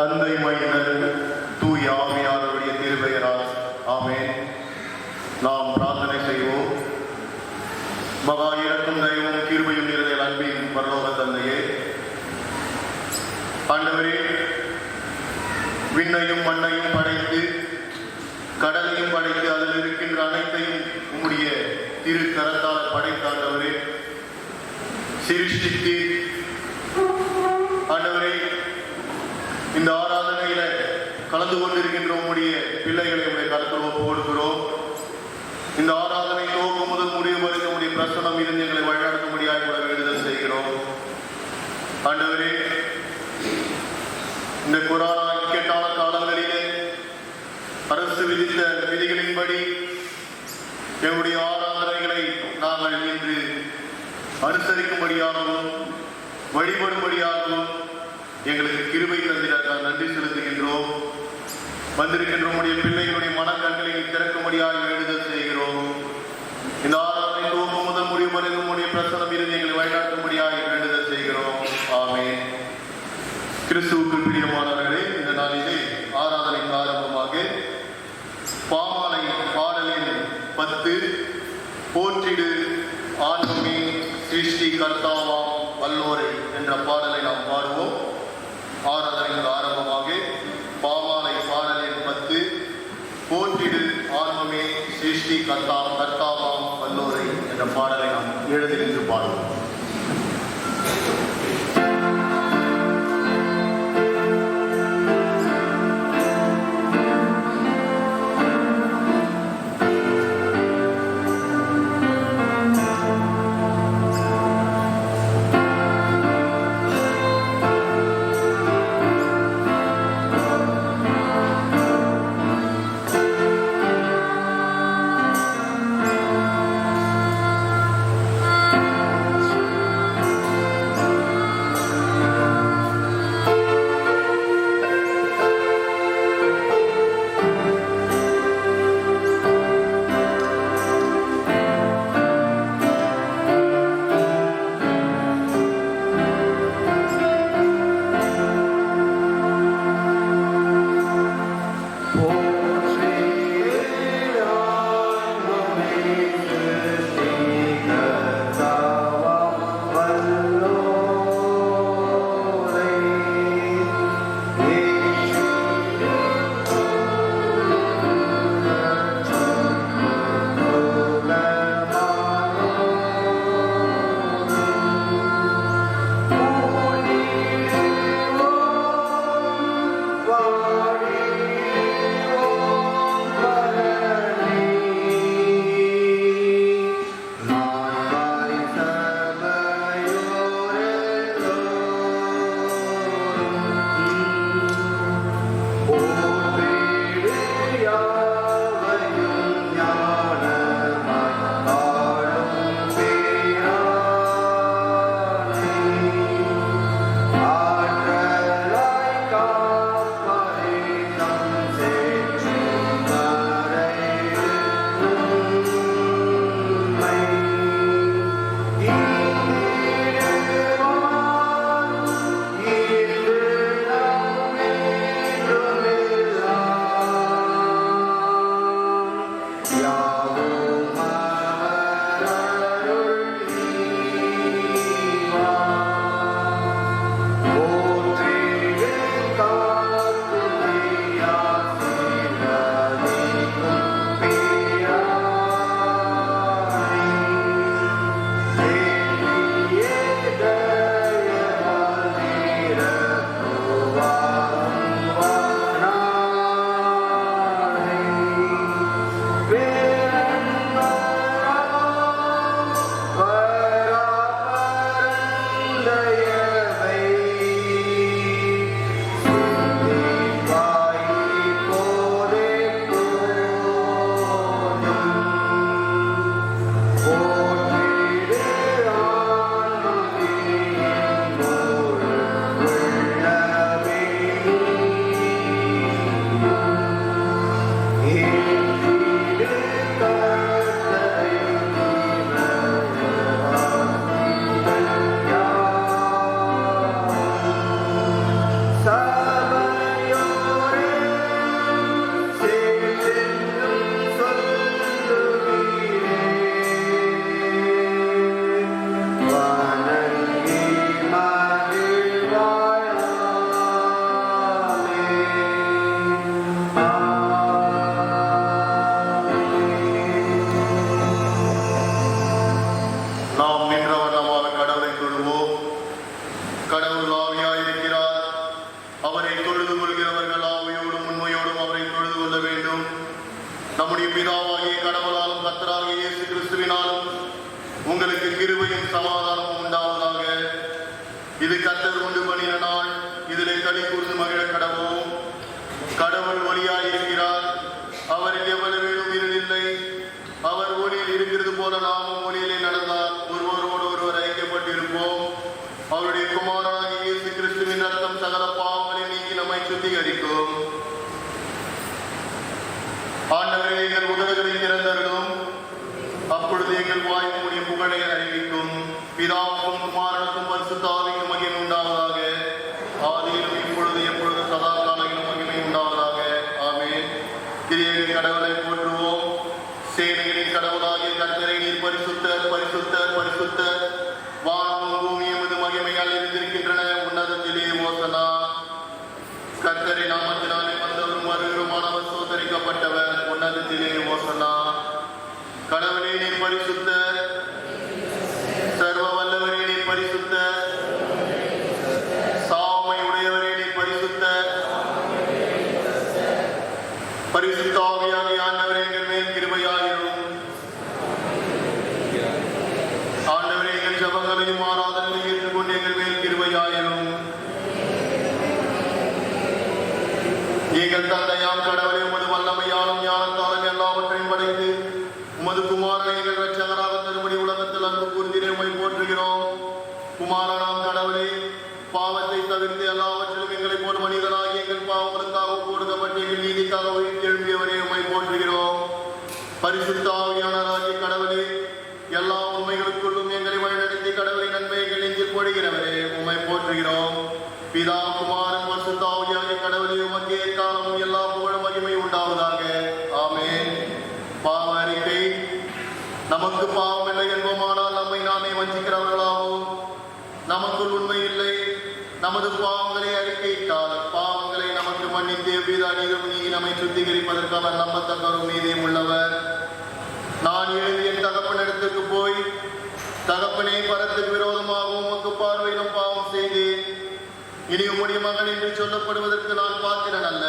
தந்தை மைந்தன் தூய ஆவியானவருடைய திருப்பெயரால் ஆமென். நாம் பிரார்த்தனை செய்வோம். மகா இரக்கும் தெய்வம் கிருபையும் நிறைந்த அன்பின் பரலோக தந்தையே, ஆண்டவரே, விண்ணையும் மண்ணையும் படைத்து கடலையும் படைத்து அதில் இருக்கின்ற அனைத்தையும் உம்முடைய திரு கரத்தால் படைத்தாண்டவரே, சிருஷ்டித்து ஆண்டவரே, இந்த ஆராதனையில கலந்து கொண்டிருக்கின்ற உம்முடைய பிள்ளைகளை உடைய கருத்தில் ஒப்பு கொடுக்கிறோம். இந்த ஆராதனை துவக்கம் முதல் முடிவு வரை உடைய பிரசனம் இருந்து எங்களை வழிநடத்த முடியாது கூட வேண்டுதல் செய்கிறோம். ஆண்டவரே, இந்த கொரோனா இக்கட்டான காலங்களிலே அரசு விதித்த விதிகளின்படி எங்களுடைய ஆராதனைகளை நாங்கள் இன்று அனுசரிக்கும்படியாகவும் வழிபடும்படியாகவும் எங்களுக்கு கிருபை தந்திராக நன்றி செலுத்துகின்றோம். வந்திருக்கின்ற உடைய பிள்ளைகளுடைய மனக்கண்களை திறக்கும்படியாக வேண்டுதல் செய்கிறோம். இந்த ஆராதனை துவக்கம் முதல் முடிவு வரை உடைய பிரசனம் இருந்து எங்களை வழிநடத்தும்படியாக வேண்டுதல் செய்கிறோம். ஆமென். கிறிஸ்துவுக்கு பிரியமானவர்களே, இந்த நாளிலே ஆராதனைக்கு ஆரம்பமாக பாமாலை பாடலின் 10 போற்றிடு ஆண்டவமே சிருஷ்டி கர்த்தாவாம் வல்லோரை என்ற பாடலை நாம் பாடுவோம். ஆராதனைக்கு ஆரம்பமாக பாமாலை பாடலின் 10 போற்றிடு ஆண்டவமே சிருஷ்டி கர்த்தாவாம் வல்லோரை என்ற பாடலை நாம் எழுதி நின்று பாடுவோம். Yeah. நம்முடைய பிதாவாகிய கடவுளாலும் கர்த்தராகிய இயேசு கிறிஸ்துவினாலும் உங்களுக்கு கிருபையும் சமாதானமும் உண்டாவதாக. இது கர்த்தர் உண்டு பண்ணின நாள், இதிலே களி கூர்ந்து மகிழ கடவோம். கடவுள் ஒளியாயிருக்கிறார், அவரில் எவ்வளவேனும் இருளில்லை. அவர் ஒளியில் இருக்கிறது போல நாமும் ஒளியிலே நடந்தால் ஒருவரோடு ஒருவர் ஐக்கியப்பட்டிருப்போம். அவருடைய குமாரனாகிய இயேசு கிறிஸ்துவின் ரத்தம் சகல பாவங்களை நீக்கி நம்மை சுத்திகரிக்கும். ஆண்டவரே, எங்கள் உதடுகளை திறந்தருளும், அப்பொழுது எங்கள் வாய் உம்முடைய புகழை அறிவிக்கும். பிதாவுக்கும் குமாரனுக்கும் பரிசுத்த ஆவிக்கும் மகிமை உண்டாவதாக. ஆதியிலும் இப்பொழுது எப்பொழுது சதா காலங்களிலும் மகிமை உண்டாவதாக. ஆமென். கிரியையின் கடவுளை போற்றுவோம். சேனைகளின் கடவுளாகிய கர்த்தரை நீர் பரிசுத்தர், பரிசுத்தர், பரிசுத்தர். வானமும் பூமியும் இது மகிமையால் இருந்திருக்கின்றன. உன்னதத்திலே ஓசனா. கர்த்தரை நாமத்தினாலே வந்தவரும் வருகிறமானவர் சோதரிக்கப்பட்டவர். உன்னதத்திலே ஓசனா. கடவுளே நீர் பரிசுத்தர், சர்வ வல்லவரே நீர் பரிசுத்தர், சாமை உடையவரே நீர் பரிசுத்தர், பரிசுத்த ஆவியாகிய ஆண்டவரே எங்கள் மேல் கிருபையாயிரும். ஆண்டவரே, எங்கள் ஜெபங்களையும் ஆராதனையும் ஏற்றுக்கொண்டு எங்கள் மேல் கிருபையாயிரும். எங்கள் தந்தையாம் கடவுளே, உமது வல்லமையாலும் ஞானத்தாலும் எல்லாவற்றையும் படைத்து உமது குமாரனை எங்கள் இரட்சகராக தரும்படி உலகத்தில் அன்பு கூர்ந்திரே உம்மை போற்றுகிறோம். குமாரனாம் கடவுளே, பாவத்தை தவிர்த்து எல்லாவற்றிலும் எங்களை போல் மனிதனாகி எங்கள் பாவங்களுக்காக கொடுக்கப்பட்ட எங்கள் நீதிக்காக எழும்பியவரே உம்மை போற்றுகிறோம். பரிசுத்த ஆவியானவராகிய கடவுளே, எல்லா உண்மைகளுக்குள்ளும் எங்களை வழிநடத்தி கடவுளின் நன்மைகள் நெஞ்சில் போடுகிறவரே உம்மை போற்றுகிறோம். பிதா குமாரன் பரிசுத்த ஆவியாகிய கடவுளே, உமக்கே காலமும் எல்லா புகழும் மகிமை உண்டாவதாக. ஆமென். பாவ அறிக்கை. நமக்கு பாவம் இல்லை என்போமானால் நம்மை நாமே வஞ்சிக்கிறவர்களாகவும், நமக்குள் உண்மை இல்லை. நமது பாவங்களை அறிக்கையிட்டால் பாவங்களை நமக்கு மன்னித்து எவ்வித அநீதியும் நீங்கி நம்மை சுத்திகரிப்பதற்கு அவர் நம்பத்தக்கவரும் நீதியும் உள்ளவர். நான் எழுதி என் தகப்பனிடத்துக்கு போய், தகப்பனே, பரத்துக்கு விரோதமாக உமக்கு பார்வையிலும் பாவம் செய்தேன். இனி உம்முடைய மகன் என்று சொல்லப்படுவதற்கு நான் பாத்திரன் அல்ல.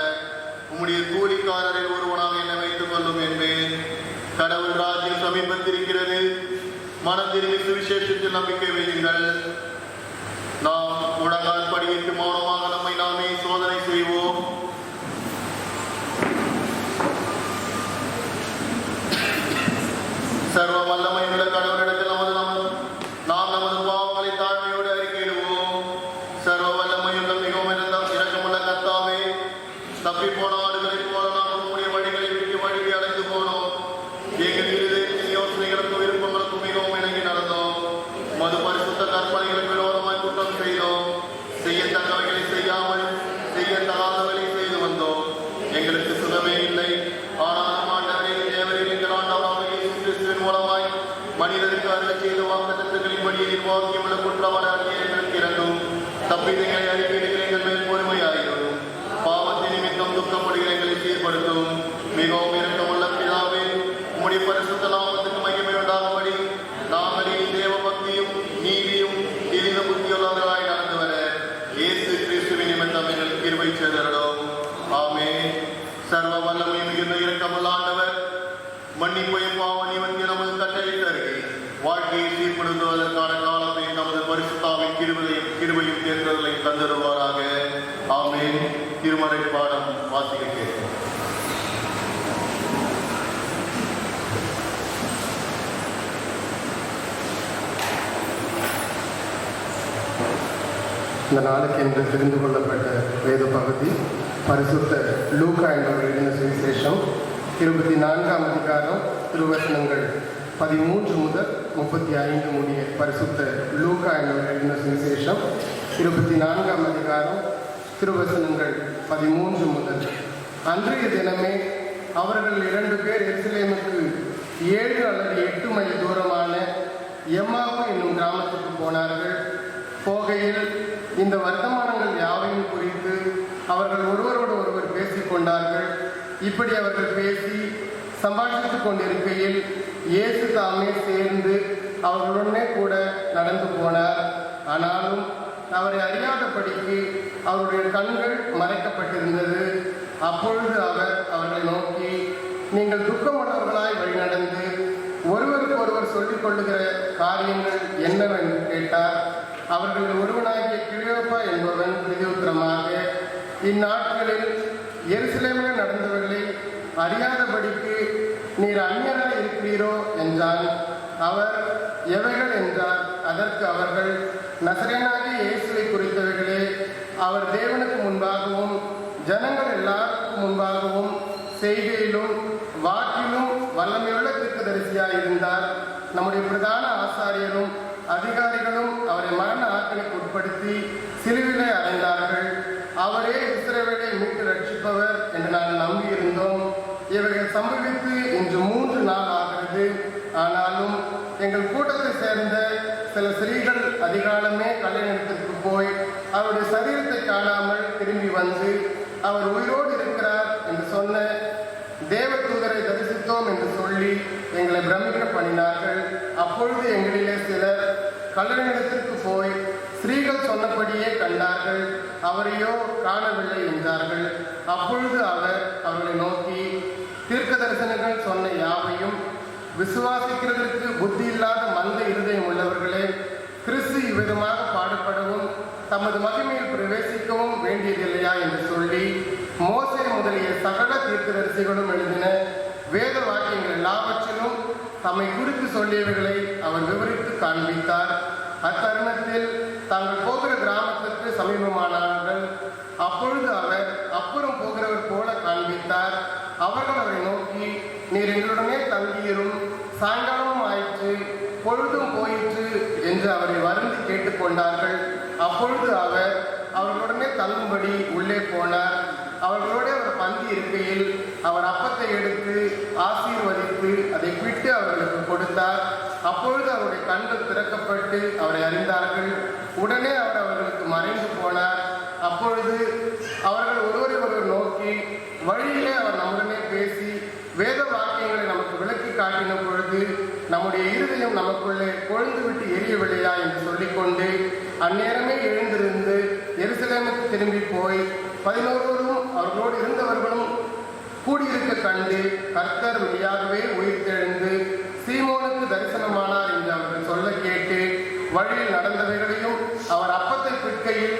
உம்முடைய கூலிக்காரரில் ஒருவனாக என்னை வைத்துக் கொள்ளும் என்பேன். கடவுள் ராஜ்யம் சமீபத்திருக்கிறது. மனம் திரும்பி சுவிசேஷத்தில் நம்பிக்கை வையுங்கள். நாம் முழங்கால் படியிட்டு மௌனமாக நம்மை நாமே சோதனை செய்வோம். சர்வ வல்லமை உள்ள கடவுளிடத்தில் நாம் நமது பாவங்களை தாழ்மையோடு அறிக்கையிடுவோம். சர்வ வல்லமையுள்ள மிகவும் இரக்கமுள்ள கர்த்தாவே, தப்பி போன ஆடுகளைப் போல நாம் உம்முடைய வழிகளை விட்டு வழியை அடைந்து போனோம். எங்கள் இருதயத்தின் யோசனைகளுக்கும் விருப்பங்களுக்கும் மிகவும் இணங்கி நடந்தோம். மது பரிசுத்த கற்பனைகளுக்கு விரோதமாய் குற்றம் செய்தோம். செய்யத்தக்கவைகளை செய்யாமல் செய்யத்தகாதவர்களை செய்து வந்தோம். எங்களுக்கு சுகமே இல்லை. ஆனாலும் ஆண்டவரே, தேவரில் எங்கள் ஆண்டவராகிய இயேசு கிறிஸ்துவின் மூலமாய் மனிதருக்கு அருள் செய்த வாக்குத்தத்தங்களின்படி வாக்கியமுள்ள குற்றவாளியாகிய எங்களுக்கு இறங்கும். தப்பிதங்களை அறிக்கையிடுகிற எங்கள் மேல் பொறுமையாயிரும். பாவத்தின் நிமித்தம் துக்கப்படுகிற எங்களை சீர்படுத்தும். மிகவும் இரக்கமுள்ள பிதாவே, உம்முடைய பரிசுத்த நாமத்துக்கு மகிமை உண்டாகும்படி நாங்கள் தேவ பக்தியும் நீதியும் தெரிந்த புத்தியுள்ளவர்களாய் நடந்து வர இயேசு கிறிஸ்துவின் நிமித்தம் எங்கள் கிருபை செய்தருளும். ஆமென். சர்வ வல்லமை மிகுந்த இரக்கமுள்ள ஆண்டவர், மன்னிப்பையும் பாவ நிவர்த்தி நமது கட்டளை தருகை வாழ்க்கையை சீர்படுத்துவதற்கான காலத்தை நமது பரிசுத்தாவின் கிருபையும் தேர்தலையும் தந்திருவாராக. ஆமென். திருமறை பாடம் வாசிக்க கேட்கிறோம். இந்த நாளுக்கு என்று தெரிந்து கொள்ளப்பட்ட வேத பகுதி பரிசுத்த லூக்கா என்பவர் எழுதின சுவிசேஷம் 24ஆம் அதிகாரம் திருவசனங்கள் 13 முதல் 35 முடிய. பரிசுத்த லூக்கா என்பவர் எழுதின சுவிசேஷம் 24ஆம் அதிகாரம் திருவசனங்கள் 13 முதல். அன்றைய தினமே அவர்கள் 2 பேர் எருசலேமுக்கு 7 அல்லது 8 மைல் தூரமான எம்மாவு என்னும் கிராமத்துக்கு போனார்கள். போகையில் இந்த வர்த்தமானங்கள் யாவையும் குறித்து அவர்கள் ஒருவரோடு ஒருவர் பேசிக்கொண்டார்கள். இப்படி அவர்கள் பேசி சம்பாஷித்துக் கொண்டிருக்கையில் இயேசு தாமே சேர்ந்து அவர்களுடனே கூட நடந்து போனார். ஆனாலும் அவரை அறியாதபடிக்கு அவருடைய கண்கள் மறைக்கப்பட்டிருந்தது. அப்பொழுது அவர் அவர்களை நோக்கி, நீங்கள் துக்கமுள்ளவர்களாய் வழிநடந்து ஒருவருக்கொருவர் சொல்லிக் கொள்ளுகிற காரியங்கள் என்னவென்று கேட்டார். அவர்களில் ஒருவனாகிய கிளியோப்பா என்பவன் பிரதியுத்தரமாக, இந்நாட்களில் எருசலேமில் நடந்தவர்களை அறியாதபடிக்கு நீர் அந்நியராய் இருக்கிறீரோ என்றான். அவர், எவைகள் என்றார். அதற்கு அவர்கள், நசரேயனாகிய இயேசுவை குறித்தவைகளே. அவர் தேவனுக்கு முன்பாகவும் ஜனங்கள் எல்லாருக்கும் முன்பாகவும் செய்கையிலும் வாக்கிலும் வல்லமையுள்ள தீர்க்கதரிசியாய் இருந்தார். நம்முடைய பிரதான ஆசாரியரும் அதிகாரிகளும் அவரை மரண ஆக்கினைக்கு உட்படுத்தி சிலுவிலே அறைந்தார்கள். அவரே இஸ்ரவேலை மீட்டு ரட்சிப்பவர் என்று நாங்கள் நம்பியிருந்தோம். இவைகள் சம்பவித்து இன்று 3 நாள் ஆகிறது. ஆனாலும் எங்கள் கூட்டத்தை சேர்ந்த சில ஸ்திரீகள் அதிகாலமே கல்யாணத்திற்கு போய் அவருடைய சரீரத்தை காணாமல் திரும்பி வந்து, அவர் உயிரோடு இருக்கிறார் என்று சொன்ன தேவதூதரை தரிசித்தோம் என்று சொல்லி எங்களை பிரமிக்க பண்ணினார்கள். அப்பொழுது எங்களிலே சிலர் கல்லறையிடத்திற்கு போய் ஸ்திரீகள் சொன்னபடியே கண்டார்கள், அவரையோ காணவில்லை என்றார்கள். அப்பொழுது அவர் அவர்களை நோக்கி, தீர்க்க தரிசனங்கள் சொன்ன யாவையும் விசுவாசிக்கிறதற்கு புத்தி இல்லாத மந்த இருதயம் உள்ளவர்களே, கிறிஸ்து இவ்விதமாக பாடுபடவும் தமது மகிமையில் பிரவேசிக்கவும் வேண்டியதில்லையா என்று சொல்லி மோசே முதலிய சகல தீர்க்கதரிசிகளும் எழுதின வேத வாக்கியங்கள் எல்லாவற்றிலும் தம்மை குறித்து சொல்லியவைகளை அவர் விவரித்து காண்பித்தார். அத்தருணத்தில் தாங்கள் போகிற கிராமத்திற்கு சமீபமானார்கள். அப்பொழுது அவர் அப்புறம் போகிறவர் போல காண்பித்தார். அவர்கள் அவரை நோக்கி, நீர் எங்களுடனே தங்கியிரும், சாயங்காலமும் ஆயிற்று, பொழுதும் போயிற்று என்று அவரை வருந்தி கேட்டுக்கொண்டார்கள். அப்பொழுது அவர் அவர்களுடனே தங்கும்படி உள்ளே போனார். அவர்களோடு அவர் பந்தி இருக்கையில் அவர் அப்பத்தை எடுத்து ஆசீர்வதித்து அதை பிட்டு அவர்களுக்கு கொடுத்தார். அப்பொழுது அவருடைய கண்கள் திறக்கப்பட்டு அவரை அறிந்தார்கள். உடனே அவர் அவர்களுக்கு மறைந்து போனார். அப்பொழுது அவர்கள் ஒருவரை ஒருவர் நோக்கி, வழியிலே அவர் நம்முடனே பேசி வேத வாக்கியங்களை நமக்கு விளக்கி காட்டின பொழுது நம்முடைய இருதயம் நமக்குள்ளே கொழுந்து விட்டு எரியவில்லையா என்று சொல்லிக்கொண்டு அந்நேரமே எழுந்திருந்து எருசலேமுக்கு திரும்பி போய் 11 அவர்களோடு இருந்தவர்களும் கூடியிருக்க கண்டு, கர்த்தர் மெய்யாகவே உயிர்த்தெழுந்து சீமோனுக்கு தரிசனமானார் என்று அவர்கள் சொல்ல கேட்டு வழியில் நடந்தவைகளையும் அவர் அப்பத்தை பிற்கையில்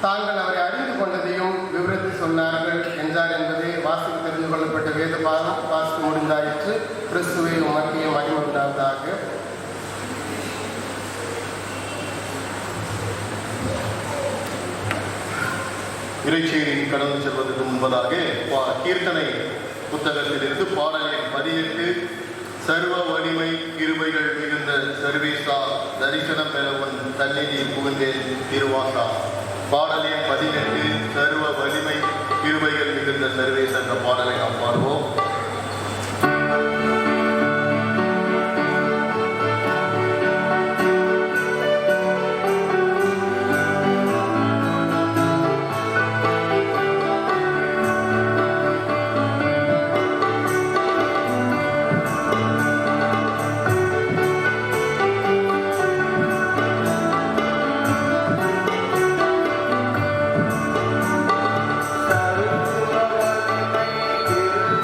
தாங்கள் அவரை அறிந்து கொண்டதையும் விவரித்து சொன்னார்கள் என்றார் என்பதை வாசித்து தெரிந்து கொள்ளப்பட்ட வேத பாகம் வாசித்து முடிந்தாயிற்று. கிறிஸ்துவை உமக்கிய மகிமையுண்டாவதாக. இறைச்செய்தியின் கடந்து செல்வதற்கு முன்பதாக கீர்த்தனை புத்தகத்திலிருந்து பாடல் எண் 18, சர்வ வலிமை கிருபைகள் மிகுந்த சர்வேசா தரிசனம் பெறவன் தன்னிதியில் புகுந்தேன் திருவாசா. பாடல் எண் 18, சர்வ வலிமை கிருபைகள் மிகுந்த சர்வேச என்ற பாடலை நாம் பாடுவோம்.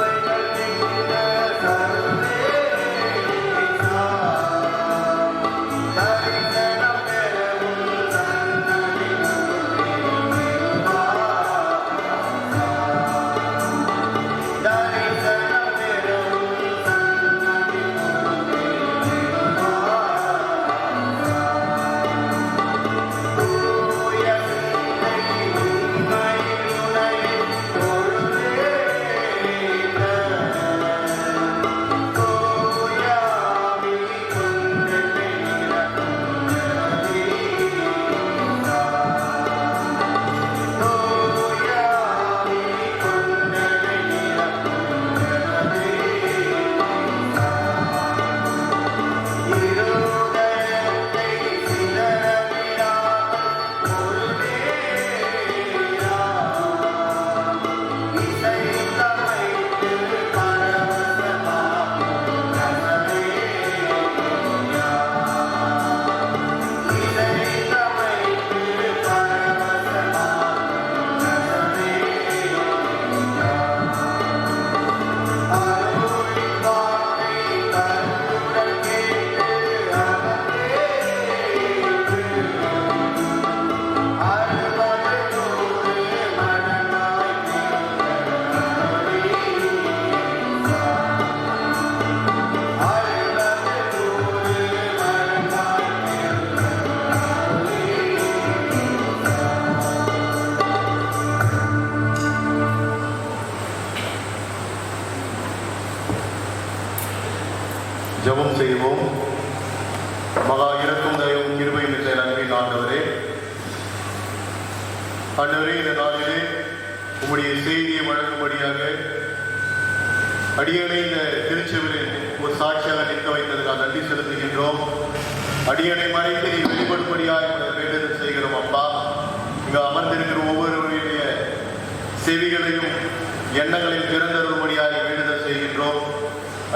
Bye. ஜெபம் செய்வோம். மகா இரக்கும் தயவும் கிருபையும் மிக்க அன்பின் ஆண்டவரே, ஆண்டவரே, இந்த நாளிலே உம்முடைய செய்தியை வழங்கும்படியாக அடியனை இந்த திருச்செவிலில் ஒரு சாட்சியாக நிற்க வைத்ததுக்காக நன்றி செலுத்துகின்றோம். அடியனை மறைத்து நீ வெளிப்படும்படியாக வேண்டுதல் செய்கிறோம். அப்பா, இங்கு அமர்ந்திருக்கிற ஒவ்வொருவருடைய செவிகளையும் எண்ணங்களையும் திறந்தரும்படியாக வேண்டுதல் செய்கின்றோம்.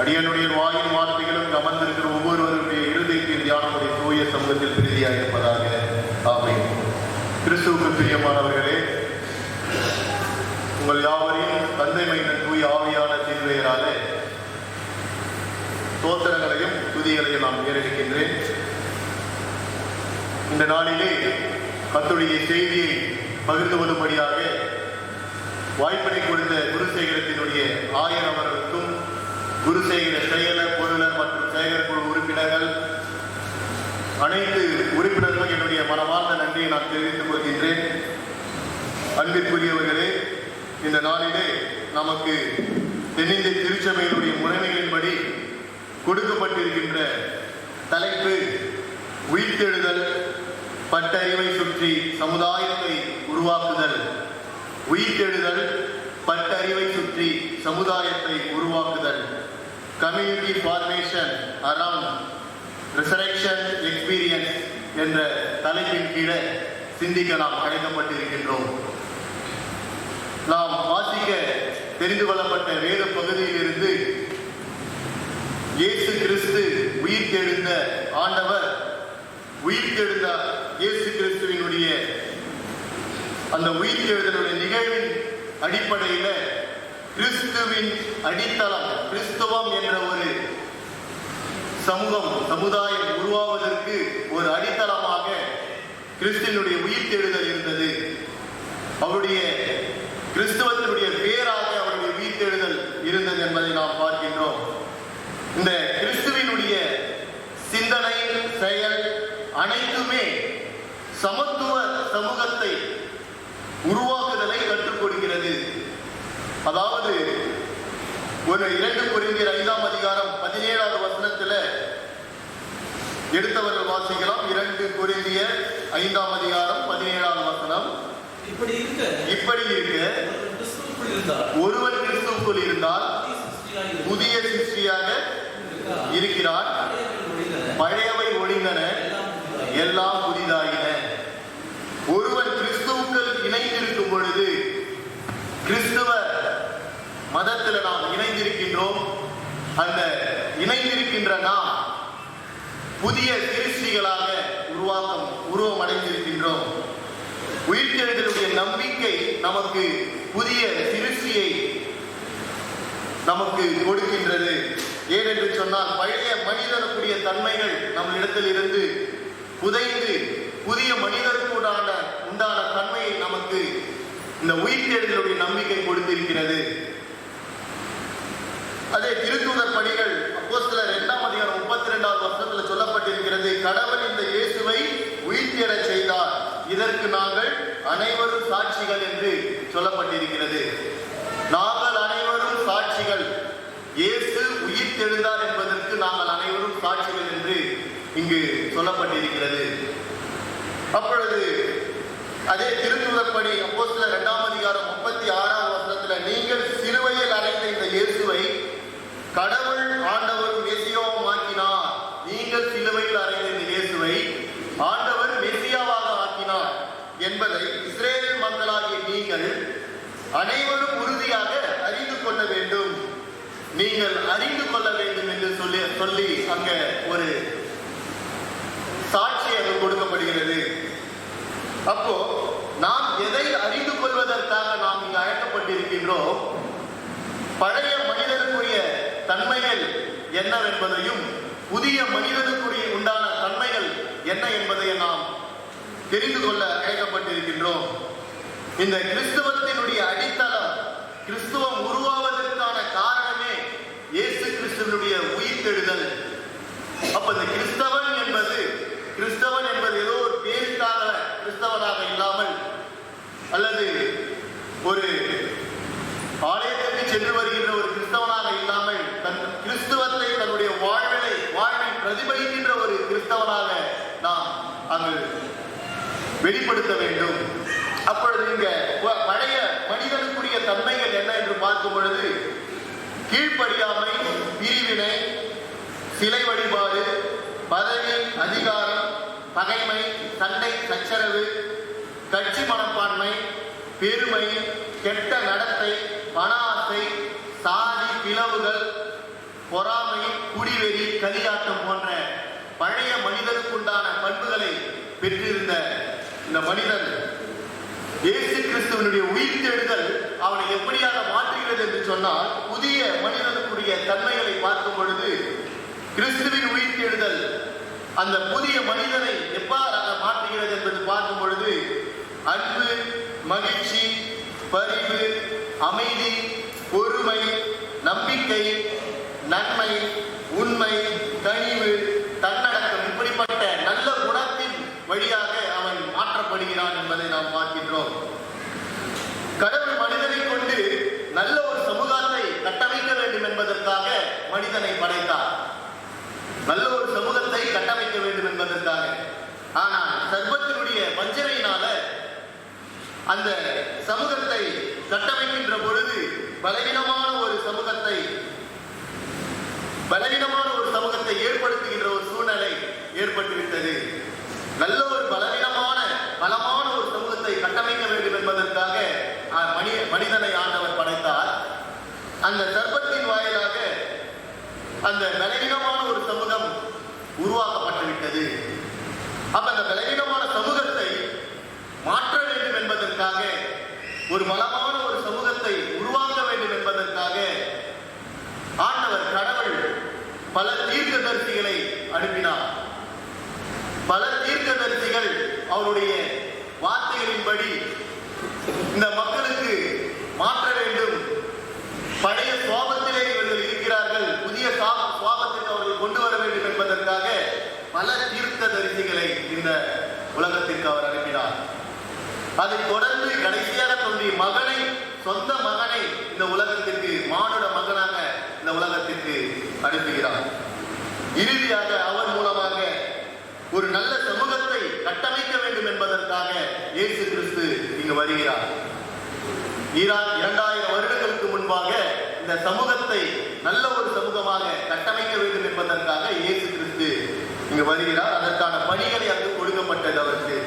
அடியனுடைய வாயின் வார்த்தைகளும் அமர்ந்திருக்கிற ஒவ்வொருவருடைய இருதயத்தின் தியானமுடைய தூய சமூகத்தில் பிரீதியாக இருப்பதாக. ஆமென். கிறிஸ்துவுக்கு பிரியமானவர்களே, உங்கள் யாவரையும் தந்தை மைந்தன் தூய ஆவியான தீர்வையராலே தோத்திரங்களையும் துதிகளையும் நான் ஏறெடுக்கின்றேன். இந்த நாளிலே கர்த்தருடைய செய்தியை பகிர்ந்து கொள்ளும்படியாக வாய்ப்பினை கொடுத்த குருசேகரத்தினுடைய ஆயர் அவர்களுக்கும், குருசேகர செயலர், பொருளர் மற்றும் சேகர் குழு உறுப்பினர்கள், அனைத்து உறுப்பினர்களும் என்னுடைய மனமார்ந்த நன்றியை நான் தெரிவித்துக் கொள்கின்றேன். அன்பிற்குரியவர்களே, இந்த நாளிலே நமக்கு தென்னிந்திய திருச்சபையினுடைய முறைமைகளின்படி கொடுக்கப்பட்டிருக்கின்ற தலைப்பு உயிர்த்தெழுதல், பட்டறிவை சுற்றி சமுதாயத்தை உருவாக்குதல். உயிர்த்தெழுதல், பட்டறிவை சுற்றி சமுதாயத்தை உருவாக்குதல். Community formation around resurrection experience என்ற தலைப்பின் கீழே சிந்திக்க நாம் அழைக்கப்பட்டிருக்கின்றோம். நாம் வாசிக்க தெரிந்து கொள்ளப்பட்ட வேத பகுதியிலிருந்து இயேசு கிறிஸ்து உயிர்த்தெழுந்த ஆண்டவர், உயிர்த்தெழுந்த இயேசு கிறிஸ்துவினுடைய அந்த உயிர்த்தெழுதலுடைய நிகழ்வின் அடிப்படையில் கிறிஸ்துவின் அடித்தளம், கிறிஸ்துவம் என்ற ஒரு சமுதாயம் உருவாவதற்கு ஒரு அடித்தளமாக கிறிஸ்துவினுடைய உயிர்த்தெழுதல் இருந்தது. அவருடைய கிறிஸ்துவத்தினுடைய பேராக அவருடைய உயிர்த்தெழுதல் இருந்தது என்பதை நாம் பார்க்கின்றோம். இந்த கிறிஸ்துவினுடைய சிந்தனை, செயல் அனைத்துமே சமத்துவ சமூகத்தை உருவாக்குதலை கற்றுக் கொடுக்கிறது. அதாவது ஒரு 2 கொரிந்தியர் 5ஆம் அதிகாரம் 17வது வசனத்தில் எடுத்தவர்கள் வாசிக்கலாம். 2 கொரிந்தியர் 5ஆம் அதிகாரம் 17வது வசனம். இப்படி இருக்க ஒருவன் கிறிஸ்துவுக்குள் இருந்தால் புதிய சிருஷ்டியாக இருக்கிறார், பழையவை ஒழிந்தன, எல்லாம் புதிதாகின. ஒருவன் கிறிஸ்துவுக்குள் இணைந்திருக்கும் பொழுது, கிறிஸ்துவ மதத்தில் நாம் இணைந்திருக்கின்றோம். இணைந்திருக்கின்ற நாம் புதிய சிருஷ்டிகளாக உருவம் அடைந்திருக்கின்றோம். உயிர்த்தெழுதலுடைய நம்பிக்கை நமக்கு புதிய சிருஷ்டியை நமக்கு கொடுக்கின்றது. ஏனென்று சொன்னால், பழைய மனிதனுக்குரிய தன்மைகள் நம்மளிடத்தில் இருந்து புதைந்து புதிய மனிதருக்கு உண்டான தன்மையை நமக்கு இந்த உயிர்த்தெழுதலுடைய நம்பிக்கை கொடுத்திருக்கிறது. அதே திருத்தூதர் பணிகள் அப்போஸ்தலர் 2ஆம் அதிகாரம் 32வது வசனத்தில் சொல்லப்பட்டிருக்கிறது. கடவுள் இந்த இயேசுவை உயிர்த்தெழச் செய்தார், இதற்கு நாங்கள் அனைவரும் சாட்சிகள் என்று சொல்லப்பட்டிருக்கிறது. நாங்கள் அனைவரும் சாட்சிகள். இயேசு உயிர்த்தெழுந்தார் என்பதற்கு நாங்கள் அனைவரும் சாட்சிகள் என்று இங்கு சொல்லப்பட்டிருக்கிறது. அப்பொழுது அதே திருத்தூதர் பணி அப்போஸ்தலர் 2ஆம் அதிகாரம் 36வது வசனத்தில், நீங்கள் சிலுவையில் அறைந்த இந்த இயேசுவை கடவுள் ஆண்டவரும் மெசியாவும் ஆக்கினார். நீங்கள் சிலுவையில் அறைந்த இந்த இயேசுவை ஆண்டவர் மெசியாவாக ஆக்கினார் என்பதை இஸ்ரேல் மக்களாகிய நீங்கள் அனைவரும் உறுதியாக அறிந்து கொள்ள வேண்டும். நீங்கள் அறிந்து கொள்ள வேண்டும் என்று சொல்லி அங்க ஒரு சாட்சி அங்கு கொடுக்கப்படுகிறது. அப்போ நாம் எதை அறிந்து கொள்வதற்காக நாம் இங்கு அழைக்கப்பட்டிருக்கின்றோம், பழைய மனிதனுக்குரிய தன்மைகள் என்னவென்பதையும் புதிய மனிதனுக்குரிய உண்டான தன்மைகள் என்ன என்பதை நாம் தெரிந்து கொள்ள அழைக்கப்பட்டிருக்கின்றோம். இந்த கிறிஸ்துவத்தினுடைய அடித்தளம், கிறிஸ்துவம் உருவாவதற்கான காரணமே இயேசு கிறிஸ்துவனுடைய உயிர்த்தெழுதல். அப்ப இந்த கிறிஸ்தவன் என்பது ஏதோ ஒரு பேருக்காக கிறிஸ்தவனாக இல்லாமல், அல்லது ஒரு ஆலயத்திற்கு சென்று வருகின்ற ஒரு கிறிஸ்தவனாக இல்லாமல், தன் கிறிஸ்துவத்தை தன் தன்னுடைய வாழ்வில் பிரதிபலிக்கின்ற ஒரு கிறிஸ்தவனாக நாம் அங்கு வெளிப்படுத்த வேண்டும். அப்பொழுது இங்க பழைய மனிதனுக்குரிய தன்மைகள் என்ன என்று பார்க்கும் பொழுது கீழ்ப்படியாமை, பிரிவினை, சிலை வழிபாடு, பதவி, அதிகாரம், பகைமை, சண்டை சச்சரவு, கட்சி மனப்பான்மை, பெருமை, கெட்ட நடத்தை, பண ஆசை, சாதி பிளவுகள், பொறாமை, குடிவெறி, களியாட்டம் போன்ற பழைய மனிதனுக்குண்டான பண்புகளை பெற்றிருந்த இந்த மனிதன் இயேசு கிறிஸ்துவனுடைய உயிர்த்தெழுதல் அவனை எப்படியாக மாற்றுகிறது என்று சொன்னால், புதிய மனிதனுக்குரிய தன்மைகளை பார்க்கும் பொழுது கிறிஸ்துவின் உயிர்த்தெழுதல் அந்த புதிய மனிதனை எவ்வாறாக மாற்றுகிறது என்பது பார்க்கும் பொழுது அன்பு, மகிழ்ச்சி, பரிவு, அமைதி, பொறுமை, நம்பிக்கை, நன்மை, உண்மை, கனிவு, தன்னடக்கம், இப்படிப்பட்ட நல்ல குணத்தின் வழியாக அவன் மாற்றப்படுகிறான் என்பதை நாம் பார்க்கின்றோம். கடவுள் மனிதனை கொண்டு நல்ல ஒரு சமூகத்தை கட்டமைக்க வேண்டும் என்பதற்காக மனிதனை படைத்தார். நல்ல ஒரு சமூகத்தை கட்டமைக்க வேண்டும் என்பதற்காக. ஆனால் சர்வத்தினுடைய வஞ்சனையினால அந்த சமூகத்தை கட்டமைக்கின்ற பொழுது பலவீனமான ஒரு சமூகத்தை ஏற்படுத்துகின்ற ஒரு சூழ்நிலை ஏற்பட்டுவிட்டது. நல்ல ஒரு பலமான ஒரு சமூகத்தை கட்டமைக்க வேண்டும் என்பதற்காக மனிதனை ஆண்டவர் படைத்தார். அந்த சர்ப்பத்தின் வாயிலாக அந்த பலவீனமான ஒரு சமூகம் உருவாக்கப்பட்டுவிட்டது. அப்ப அந்த பலவீனமான சமூகத்தை மாற்ற வேண்டும் என்பதற்காக, ஒரு பலமான ஒரு சமூகத்தை உருவாக்க வேண்டும் என்பதற்காக ஆண்டவர் கடவுள் பல தீர்க்கதரிசிகளை அனுப்பினார். பல தீர்க்கதரிசிகள் அவருடைய வார்த்தைகளின்படி இந்த மக்களுக்கு மாற்ற வேண்டும், பழைய சுவாபத்திலே இவர்கள் இருக்கிறார்கள், புதிய சுவாபத்திற்கு அவர்கள் கொண்டு வர வேண்டும் என்பதற்காக பல தீர்க்கதரிசிகளை இந்த உலகத்திற்கு அவர் அனுப்பினார். அதை தொடர்ந்து கடைசியாக தன்னுடைய சொந்த மகனை இந்த உலகத்திற்கு, மானுட மகனாக இந்த உலகத்திற்கு அனுப்புகிறார். இறுதியாக அவர் மூலமாக ஒரு நல்ல சமூகத்தை கட்டமைக்க வேண்டும் என்பதற்காக இயேசு கிறிஸ்து இங்கு வருகிறார். 2000 வருடங்களுக்கு முன்பாக இந்த சமூகத்தை நல்ல ஒரு சமூகமாக கட்டமைக்க வேண்டும் என்பதற்காக இயேசு கிறிஸ்து இங்கு வருகிறார். அதற்கான பணிகளை அங்கு கொடுக்கப்பட்டது அவருக்கு.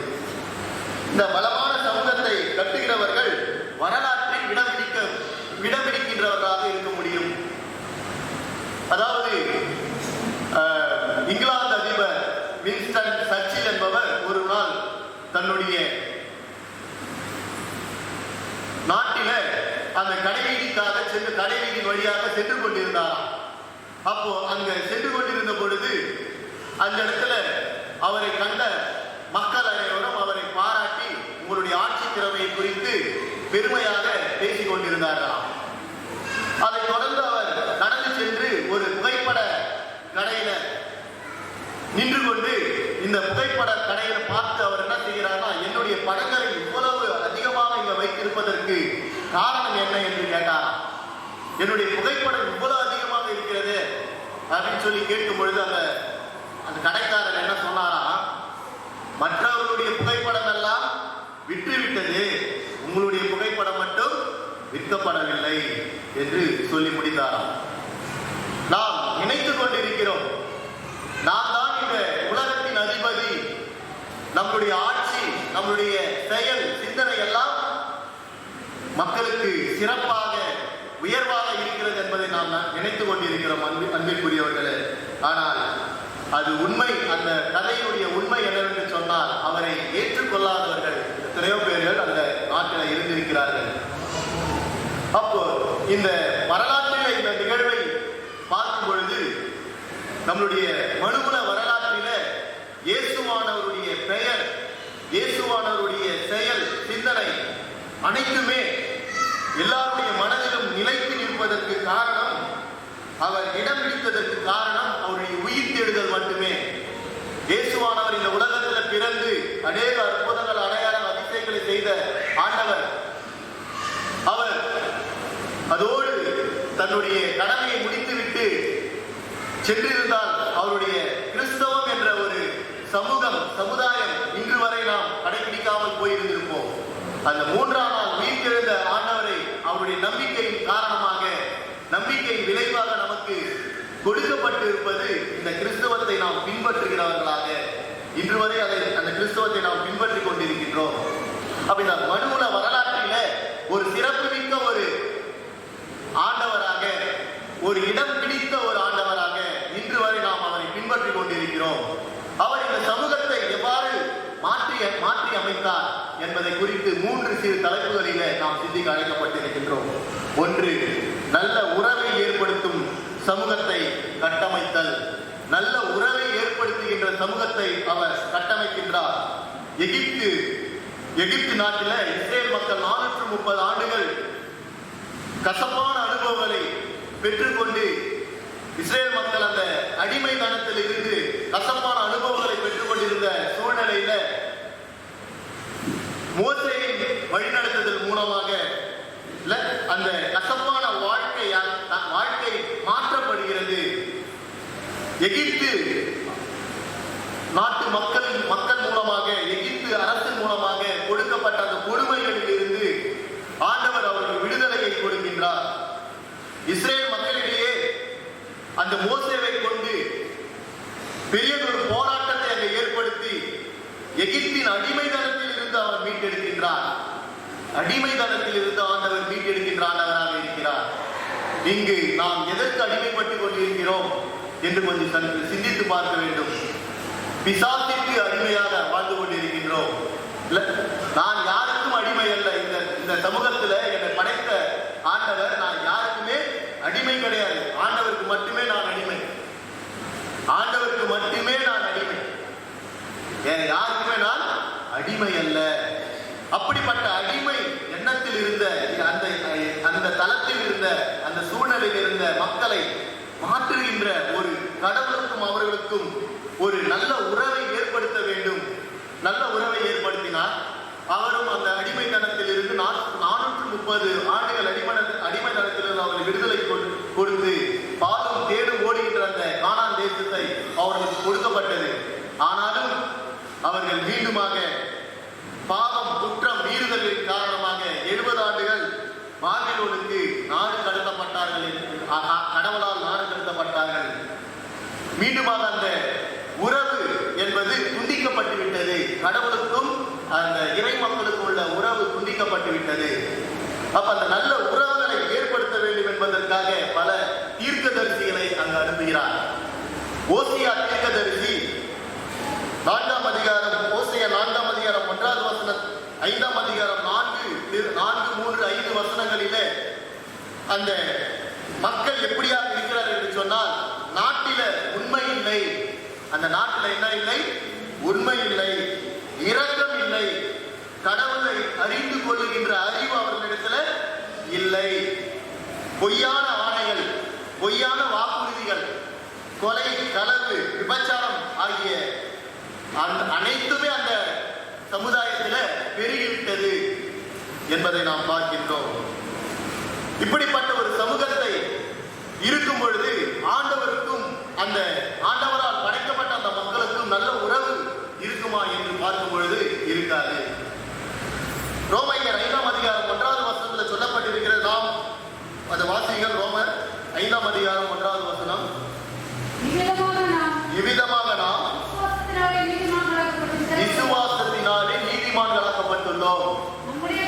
இந்த பலமான சமூகத்தை கட்டுகிறவர்கள் வரலாற்றில் இடம் பிடிக்கின்றவர்களாக இருக்க முடியும். அதாவது இங்கிலாந்து அதிபர் வின்ஸ்டன் சர்ச்சில் என்பவர் ஒரு நாள் தன்னுடைய நாட்டில அந்த கடைவீதியின் வழியாக சென்று கொண்டிருந்தாராம். அப்போ அங்க சென்று கொண்டிருந்த பொழுது அந்த இடத்துல அவரை கண்ட மக்கள் அனைவரும் அவரை பாராட்டி உங்களுடைய ஆட்சி திறமையை குறித்து பெருமையாக பேசிக் கொண்டிருந்தாராம். அதை தொடர்ந்து அவர் நடந்து சென்று ஒரு புகைப்பட கடையில நின்று கொண்டு இந்த புகைப்பட கடையில பார்த்து அவர் என்ன செய்கிறார்னா, என்னுடைய படங்களை இவ்வளவு அதிகமாக இங்க வைத்திருப்பதற்கு காரணம் என்ன என்று கேட்டாராம். என்னுடைய புகைப்படம் இவ்வளவு அதிகமாக இருக்கிறது அப்படின்னு சொல்லி கேட்கும் பொழுது அந்த கடைக்காரர் என்ன சொன்னாரா, மற்றவர்களுடைய புகைப்படம் எல்லாம் விற்றுவிட்டது, உங்களுடைய புகைப்படம் மட்டும் விற்கப்படவில்லை என்று சொல்லி முடித்தாராம். நாம் நினைத்துக் கொண்டிருக்கிறோம், நாம் தான் இந்த உலகத்தின் அதிபதி, நம்முடைய ஆட்சி, நம்முடைய செயல், சிந்தனை எல்லாம் மக்களுக்கு சிறப்பாக உயர்வாக இருக்கிறது என்பதை நாம் நினைத்துக் கொண்டிருக்கிறோம் அன்பிற்குரியவர்களே. ஆனால் அது உண்மை, அந்த கதையுடைய உண்மை என்னவென்று சொன்னால், அவரை ஏற்றுக்கொள்ளாதவர்கள் எத்தனையோ பேர்கள் அந்த நாட்டில் இருந்திருக்கிறார்கள். அப்போ இந்த வரலாற்றில் இந்த நிகழ்வை பார்க்கும் பொழுது நம்மளுடைய மனுகுல வரலாற்றில இயேசுவானவருடைய பெயர், இயேசுவானவருடைய செயல், சிந்தனை அனைத்துமே எல்லாருடைய மனதிலும் நிலைத்து நிற்பதற்கு காரணம், அவர் இடம் பிடித்ததற்கு காரணம் அவருடைய உயிர்த்தெழுதல் மட்டுமே. இயேசுவானவர் இந்த உலகத்தில் பிறந்து அநேக அற்புதங்கள், அடையாளம், அதிசயங்களை செய்த ஆண்டவர், அவர் அதோடு தன்னுடைய கடமையை முடித்துவிட்டு சென்றிருந்தால் அவருடைய கிறிஸ்தவம் என்ற ஒரு சமுதாயம் இன்று வரை நாம் கடைபிடிக்காமல் போயிருந்திருப்போம். அந்த 3ஆம் நாள் உயிர்த்தெழுந்த ஆண்டவரை அவருடைய நம்பிக்கையின் காரணமாக, நம்பிக்கையின் விளைவாக நமக்கு கொடுக்கப்பட்டு இருப்பது இந்த கிறிஸ்தவத்தை நாம் பின்பற்றுகிறவர்களாக இன்று வரை அந்த கிறிஸ்தவத்தை நாம் பின்பற்றி கொண்டிருக்கின்றோம். அப்ப இந்த மனுவுல வரலாற்றில ஒரு சிறப்புமிக்க ஒரு ஆண்டவராக, ஒரு இடம் பிடித்த ஒரு ஆண்டவராக இன்று வரை நாம் அவரை பின்பற்றி கொண்டிருக்கிறோம். அவர் இந்த சமூகத்தை எவ்வாறு மாற்றி அமைத்தார் என்பதை குறித்து 3 சிறு தலைப்புகளிலே நாம் சிந்திக்க அழைக்கப்பட்டிருக்கின்றோம். 1, நல்ல உறவை ஏற்படுத்தும் சமூகத்தை கட்டமைத்தல். நல்ல உறவை ஏற்படுத்துகின்ற சமூகத்தை அவர் கட்டமைக்கின்றார். எகிப்து நாட்டில இஸ்ரேல் மக்கள் 430 ஆண்டுகள் கசப்பான அனுபவங்களை பெற்றுக்கொண்டு, இஸ்ரேல் மக்கள் அந்த அடிமைத்தனத்தில் இருந்து கசப்பான அனுபவங்களை பெற்றுக் கொண்டிருந்த சூழ்நிலையில மோசேயின் வழிநடத்துதல் மூலமாக அந்த கசப்பான வாழ்க்கை மாற்றப்படுகிறது. எகிப்து நாட்டு மக்கள் மூலமாக, எகிப்து அரசின் மூலமாக கொடுக்கப்பட்ட அந்த கொடுமைகளில் இருந்து ஆண்டவர் அவர்கள் விடுதலையை கொடுக்கின்றார். இஸ்ரேல் மக்களிடையே அந்த மோசேவை கொண்டு பெரியதொரு போராட்டத்தை அங்கே ஏற்படுத்தி எகிப்தின் அடிமைத்தனத்தில் இருந்து அவர் மீட்டெடுக்கின்றார். அடிமைத்தனத்தில் இருந்து ஆண்டவர் மீட்டெடுக்கின்ற ஆண்டவராக இருக்கிறார். இங்கு நாம் எதற்கு அடிமைப்பட்டுக் கொண்டிருக்கிறோம் என்று கொஞ்சம் சிந்தித்து பார்க்க வேண்டும். பிசாசிற்கு அடிமையாக வாழ்ந்து கொண்டிருக்கின்றோம். நான் யாருக்கும் அடிமை அல்ல. இந்த சமூகத்துல என்னை படைத்த ஆண்டவர், நான் யாருக்குமே அடிமை கிடையாது. ஆண்டவருக்கு மட்டுமே நான் அடிமை. ஆண்டவருக்கு மட்டுமே நான் அடிமை. யாருக்குமே நான் அடிமை அல்ல. அப்படிப்பட்ட அடிமை எண்ணத்தில் இருந்த அந்த தளத்தில் இருந்த அந்த சூழ்நிலையில் இருந்த மக்களை மாற்றுகின்ற ஒரு கடவுளுக்கும் அவர்களுக்கும் ஒரு நல்ல உறவை ஏற்படுத்த வேண்டும். நல்ல உறவை ஏற்படுத்தினார். அவரும் அந்த அடிமைத்தனத்தில் இருந்து 430 ஆண்டுகள் அடிமைத்தனத்திலிருந்து அவர்கள் விடுதலை கொடுத்து பாலும் தேடும் ஓடுகின்ற அந்த கானான் தேசத்தை அவர்களுக்கு கொடுக்கப்பட்டது. ஆனாலும் அவர்கள் மீண்டுமாக பாவம் குற்றம் மீறுதலின் காரணமாக 70 ஆண்டுகள் பாபிலோனுக்கு நாடு கடத்தப்பட்டார்கள். கடவுளால் நாடு கடத்தப்பட்டார்கள். மீண்டுமாக அந்த உறவு என்பது துண்டிக்கப்பட்டு விட்டது. கடவுளுக்கும் அந்த இறை மக்களுக்கும் உள்ள உறவு துண்டிக்கப்பட்டு விட்டது. அப்ப அந்த நல்ல உறவுகளை ஏற்படுத்த வேண்டும் என்பதற்காக பல தீர்க்கதரிசிகளை அங்கு அனுப்புகிறார். ஓசியா தீர்க்கதரிசி 4ஆம் அதிகாரம், ஓசியா 4ஆம் அதிகாரம் 1வது வசனம், 5ஆம் அதிகாரம் 4, 3, 5 வசனங்களிலே அந்த மக்கள் எப்படியாக இருக்கிறார் என்று சொன்னால், நாட்டில உண்மை இல்லை. அந்த நாட்டில் என்ன இல்லை? உண்மை இல்லை, இரக்கம் இல்லை, கடவுளை அறிந்து கொள்ளுகின்ற அறிவு அவர்களிடத்துல இல்லை. பொய்யான ஆணைகள், பொய்யான வாக்குறுதிகள், கொலை, களவு, விபச்சாரம் ஆகிய அனைத்துமே அந்த சமுதாயத்தில் பெருகிவிட்டது என்பதை நாம் பார்க்கின்றோம். இப்படிப்பட்ட ஒரு சமூகத்தை இருக்கும் பொழுது ஆண்டவருக்கும் அந்த ஆண்டவரால் படைக்கப்பட்ட அந்த மக்களுக்கும் நல்ல உறவு இருக்குமா என்று பார்க்கும் பொழுது இருக்காது. ரோமையர் 5ஆம் அதிகாரம் 1வது வசனத்தில் சொல்லப்பட்டிருக்கிறது. நாம் அந்த வாசிகள் ரோமர் 5ஆம் அதிகாரம் 1வது வசனம். இவ்விதமாக நாம் விசுவாசத்தினாலே நீதிமான்களாக்கப்பட்டுள்ளோம். நம்முடைய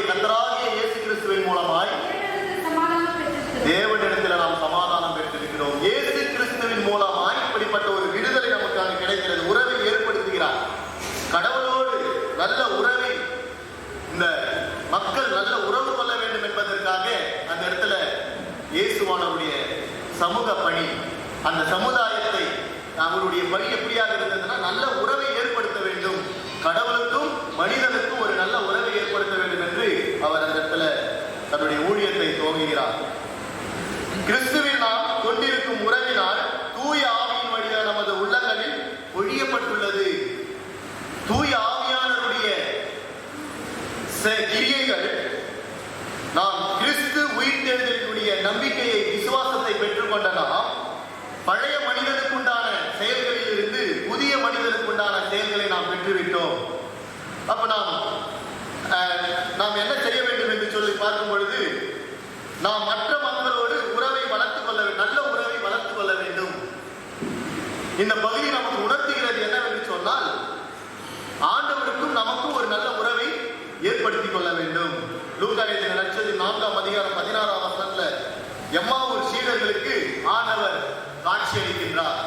கர்த்தராகிய இயேசு கிறிஸ்துவின் மூலமாய் தேவனிடத்தில் நாம் சமாதானம் பெற்றிருக்கிறோம். இயேசு கிறிஸ்துவின் மூலமாய் இப்படிப்பட்ட ஒரு விடுதலை நமக்காக கிடைக்கிறது. உறவை ஏற்படுத்துகிறார். கடவுளோடு நல்ல உறவை இந்த மக்கள் நல்ல உறவு கொள்ள வேண்டும் என்பதற்காக அந்த இடத்துல இயேசுவானவருடைய சமூக பணி, அந்த சமுதாயத்தை அவருடைய பணி எப்படியாக இருந்ததுன்னா நல்ல உறவை ஏற்படுத்த வேண்டும். கடவுளுக்கும் மனிதனுக்கும் ஒரு நல்ல உறவை ஏற்படுத்த வேண்டும் என்று அவர் அந்த இடத்துல தன்னுடைய ஊழியத்தை துவங்குகிறார். கிறிஸ்துவில் நாம் கொண்டிருக்கும் உறவினால் தூய ஆவியின் வழியாக நமது உள்ளங்களில் ஒழியப்பட்டுள்ளது. தூய ஆவியானவருடைய கிரியைகள் நாம் கிறிஸ்து உயிர்த்தெழுதலுடைய நம்பிக்கையை, விசுவாசத்தை பெற்றுக்கொண்ட அப்ப நாம் என்ன செய்ய வேண்டும் என்று சொல்லி பார்க்கும் பொழுது, நாம் மற்ற மக்களோடு உறவை வளர்த்துக் கொள்ள வேண்டும், நல்ல உறவை வளர்த்துக் கொள்ள வேண்டும். இந்த பகுதி நமக்கு உணர்த்துகிறது என்னவென்று சொன்னால், ஆண்டவருக்கும் நமக்கும் ஒரு நல்ல உறவை ஏற்படுத்திக் கொள்ள வேண்டும். லூக்கா எழுதின நற்செய்தி 4ஆம் அதிகாரம் 16ஆம் வசனத்துல எம்மாவூர் சீடர்களுக்கு ஆண்டவர் காட்சி அளிக்கின்றார்.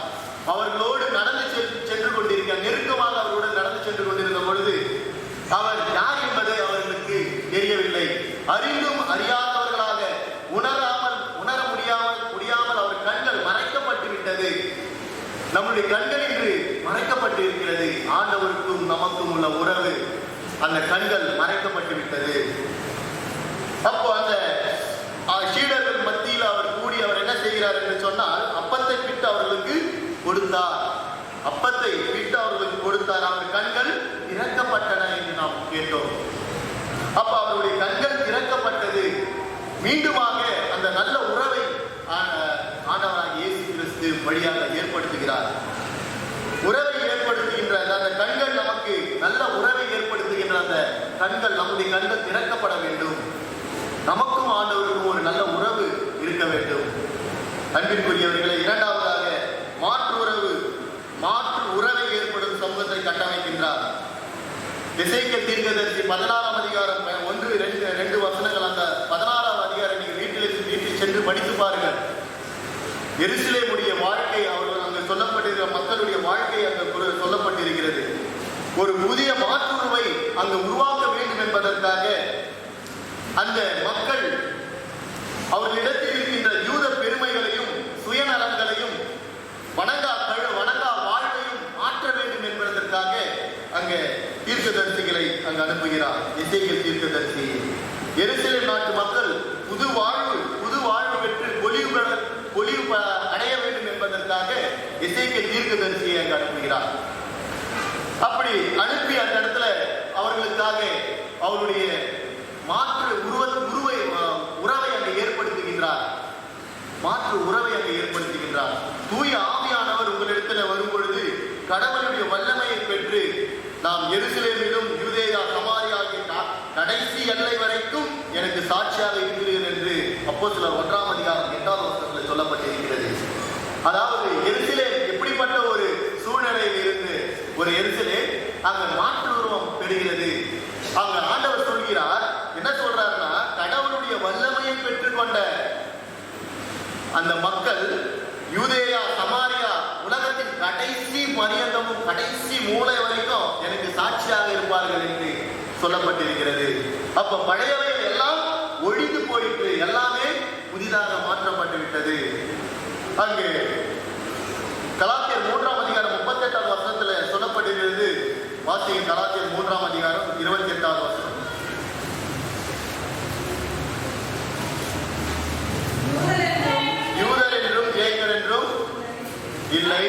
அவர்களோடு நடந்து சென்று கொண்டிருக்க, நெருக்கமாக அவர்களோடு நடந்து சென்று கொண்டிருந்த பொழுது அவர் யார் என்பதை அவர்களுக்கு தெரியவில்லை. அறிந்தும் அறியாதவர்களாக உணர முடியாமல் அவர் கண்கள் மறைக்கப்பட்டு விட்டது. நம்முடைய கண்கள் இன்று மறைக்கப்பட்டு இருக்கிறது. ஆண்டவருக்கும் நமக்கும் உள்ள உறவு, அந்த கண்கள் மறைக்கப்பட்டு விட்டது. அப்போ அந்த சீடர்கள் மத்தியில் அவர் கூடி அவர் என்ன செய்கிறார் என்று சொன்னால், அப்பத்தை பிட்டு அவர்களுக்கு கொடுத்தார். அப்பத்தை பிட்டு அவர்களுக்கு கொடுத்தார். அவர் கண்கள் திறக்கப்பட்டன என்று நாம் கேட்டோம். அப்ப அவருடைய கண்கள் திறக்கப்பட்டது. மீண்டுமாக அந்த நல்ல உறவை ஆண்டவராகிய இயேசு கிறிஸ்து வழியாக ஏற்படுத்துகிறார். உறவை ஏற்படுத்துகின்ற அந்த கண்கள், நமக்கு நல்ல உறவை ஏற்படுத்துகின்ற அந்த கண்கள், நம்முடைய கண்கள் திறக்கப்பட வேண்டும். நமக்கும் ஆண்டவருக்கும் ஒரு நல்ல உறவு இருக்க வேண்டும். அன்பிற்குரியவர்களை, இரண்டாவதாக மாற்று உறவை ஏற்படும் சமூகத்தை கட்டமைக்கின்றார். எசேக்கியேல் தீர்க்கதரிசி 16ஆம் அதிகாரம் 1-2 வசனங்கள், அந்த 16ஆம் அதிகாரம் நீங்கள் வீட்டில் சென்று படித்து பாருங்கள். எருசலேமுடைய வாழ்க்கை, அவர்கள் அங்கு சொல்லப்பட்டிருக்கிற மக்களுடைய வாழ்க்கை அங்கு சொல்லப்பட்டிருக்கிறது. ஒரு புதிய மாற்றுருவை அங்கு உருவாக்க வேண்டும் என்பதற்காக அந்த மக்கள் அவர்களிடத்தில் இருக்கின்ற யூத பெருமைகளையும் சுயநலங்களையும் வணங்கா வாழ்வையும் மாற்ற வேண்டும் என்பதற்காக அங்கே தீர்க்கதரிசிகளை அங்கு அனுப்புகிறார். எசேக்கியேல் தீர்க்கதரிசி எருசலேம் நாட்டு மக்கள் புது வாழ்வு பெற்று பொலிவு அடைய வேண்டும் என்பதற்காக எசேக்கியேல் தீர்க்கதரிசியை அங்கு அனுப்புகிறார். அப்படி அனுப்பி அந்த இடத்துல அவர்களுக்காக அவருடைய மாற்று உறவை அங்கு ஏற்படுத்துகின்றார். மாற்று உறவை அங்கு ஏற்படுத்துகின்றார். தூய ஆவியானவர் உங்களிடத்தில் வரும் பொழுது கடவுளுடைய வல்லமையை பெற்று நாம் எருசலேமிலும் யூதேயா சமாரியா கடைசி எல்லை வரைக்கும் எனக்கு சாட்சியாக இருக்கிறீர்கள் என்று அப்போஸ்தலர் 1ஆம் அதிகாரம் 8ஆம் வசனத்தில் சொல்லப்பட்டிருக்கிறது. அதாவது எருசலேம் எப்படிப்பட்ட ஒரு சூழ்நிலையில் இருந்து ஒரு எருசலேம் அங்கு மாற்று உருவம் பெறுகிறது. அங்க ஆண்டவர் சொல்கிறார், என்ன சொல்றாருன்னா, கடவுளுடைய வல்லமையை பெற்றுக்கொண்ட அந்த மக்கள் யூதேயா சமாரியா உலகத்தின் கடைசி பரியந்தமும் கடைசி மூலை வரைக்கும் எனக்கு சாட்சியாக இருப்பார்கள் என்று சொல்லப்பட்டிருக்கிறது. அப்ப பழையவைகள் எல்லாம் ஒழிந்து போயிட்டு எல்லாமே புதிதாக மாற்றப்பட்டு விட்டது. அங்கு கலாத்தியர் 3ஆம் அதிகாரம் 38ஆம் வசனத்துல சொல்லப்பட்டிருக்கிறது. வாசிக்கும் கலாத்தியர் 3ஆம் அதிகாரம் 28ஆம் வசனம். யூதர் என்றும் கிரேக்கர் என்றும் இல்லை,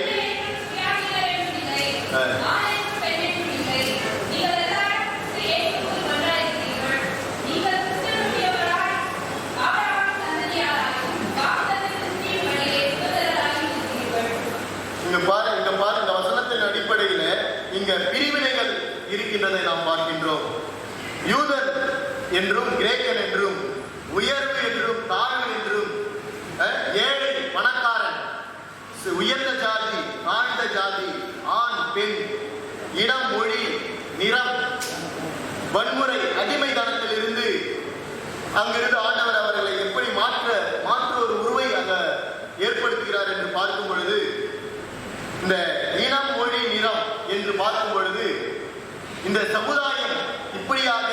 இங்க பாரு இந்த வசனத்தின் அடிப்படையில இங்க பிரிவினைகள் இருக்கின்றதை நாம் பார்க்கின்றோம். யூதர் என்றும் கிரேக்கன் என்றும், உயர்வு என்றும் தாழ்வு என்றும், ஏழை பணக்காரன், உயர்ந்த ஜாதி தாழ்ந்த ஜாதி, ஆண் பெண், இடம் மொழி நிறம், வன்முறை அடிமைத்தனத்தில் இருந்து அங்கிருந்து ஆண்டவர் அவர்களை எப்படி மாற்று ஒரு உருவை அங்க ஏற்படுத்துகிறார் என்று பார்க்கும் பொழுது, இந்த இனம் மொழி நிறம் என்று பார்க்கும் பொழுது இந்த சமுதாயம் இப்படியாக